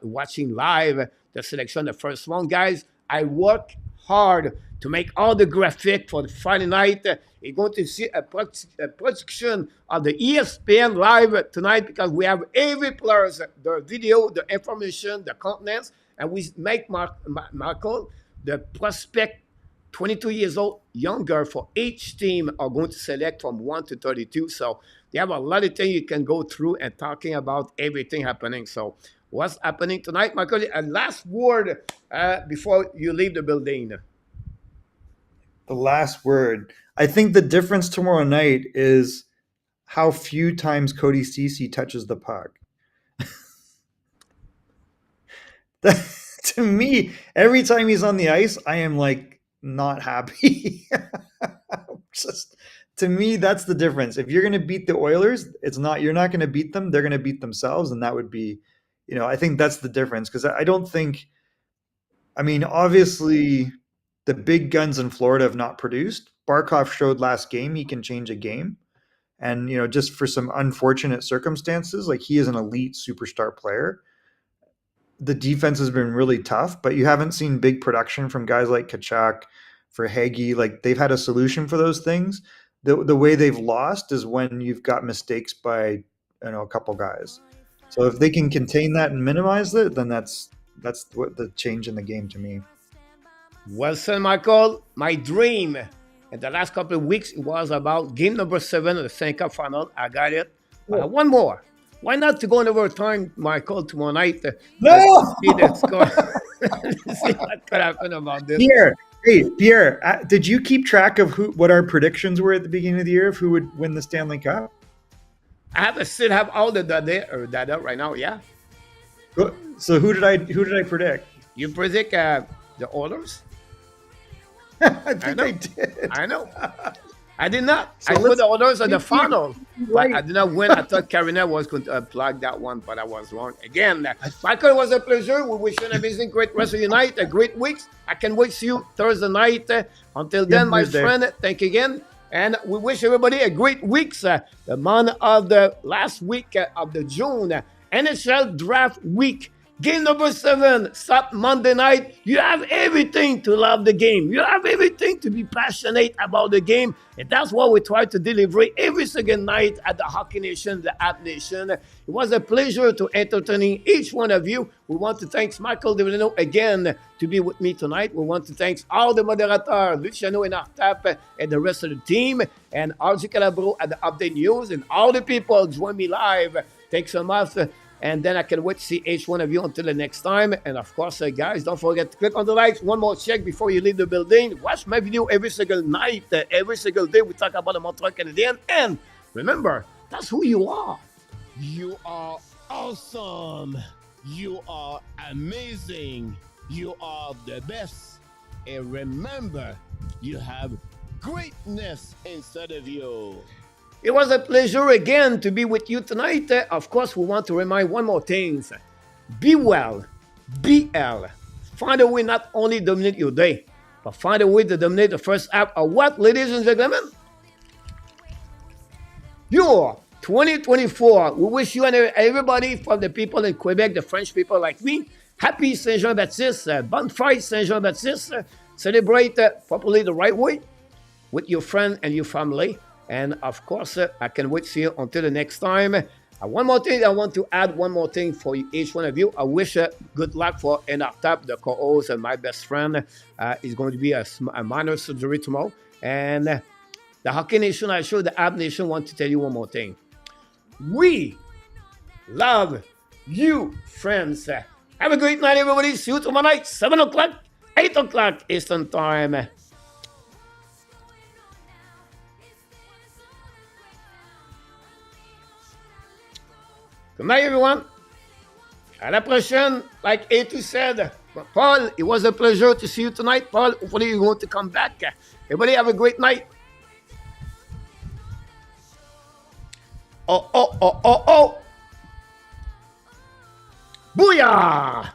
watching live the selection, the first one. Guys, I work hard to make all the graphic for the Friday night. You're going to see a production of the ESPN live tonight because we have every players, the video, the information, the contents, and we make Michael, the prospect 22 years old, younger for each team are going to select from 1 to 32. So they have a lot of things you can go through and talking about everything happening. So what's happening tonight, Michael? And last word before you leave the building. The last word. I think the difference tomorrow night is how few times Cody Ceci touches the puck. To me, every time he's on the ice, I am like not happy. Just, to me, that's the difference. If you're going to beat the Oilers, you're not going to beat them. They're going to beat themselves. And that would be, I think that's the difference. Because I don't think, obviously the big guns in Florida have not produced. Barkov showed last game he can change a game. And, just for some unfortunate circumstances, like he is an elite superstar player. the defense has been really tough, but you haven't seen big production from guys like Kachuk, for Hagee. Like they've had a solution for those things. The way they've lost is when you've got mistakes by a couple guys. So if they can contain that and minimize it, then that's what the change in the game to me. Well said, Michael. My dream in the last couple of weeks it was about game number 7 of the Stanley Cup final. I got it. One more. Why not to go in overtime, Michael, tomorrow night? No! See the score. See what could happen about this. Pierre, did you keep track of what our predictions were at the beginning of the year of who would win the Stanley Cup? I still have all the data right now. Yeah. So who did I predict? You predict the Oilers? I think I did. I know. I did not. So I put the Oilers on the final, right. but I did not win. I thought Carolina was going to plug that one, but I was wrong. Again, Michael, it was a pleasure. We wish you an amazing, great rest of your night, a great week. I can wait to see you Thursday night. Until then, my friend, thank you again. And we wish everybody a great week. The month of the last week of the June, NHL Draft Week. Game number 7, start Monday night. You have everything to love the game. You have everything to be passionate about the game. And that's what we try to deliver every single night at the Hockey Nation, the App Nation. It was a pleasure to entertain each one of you. We want to thank Michael Devlino again to be with me tonight. We want to thank all the moderators, Luciano and Artap, and the rest of the team, and Arber Xhekaj at the Update News, and all the people join me live. Thanks so much. And then I can wait to see each one of you until the next time. And of course, guys, don't forget to click on the likes. One more check before you leave the building. Watch my video every single night. Every single day we talk about the Montreal Canadiens. And remember, that's who you are. You are awesome. You are amazing. You are the best. And remember, you have greatness inside of you. It was a pleasure again to be with you tonight. Of course, we want to remind one more thing. Be well, BL. Find a way not only to dominate your day, but find a way to dominate the first half of what, ladies and gentlemen? Your 2024. We wish you and everybody from the people in Quebec, the French people like me, happy Saint-Jean-Baptiste, bonne fête Saint-Jean-Baptiste. Celebrate properly the right way with your friend and your family. And of course, I can wait to see you until the next time. One more thing, I want to add one more thing for each one of you. I wish good luck for Artap, the co-host and my best friend. Is going to be a minor surgery tomorrow. And the Hockey Nation, I show the App Nation want to tell you one more thing. We love you, friends. Have a great night, everybody. See you tomorrow night, 7 o'clock, 8 o'clock Eastern Time. Good night, everyone. À la prochaine. Like A2 said, Paul, it was a pleasure to see you tonight. Paul, hopefully you're going to come back. Everybody have a great night. Oh. Booyah!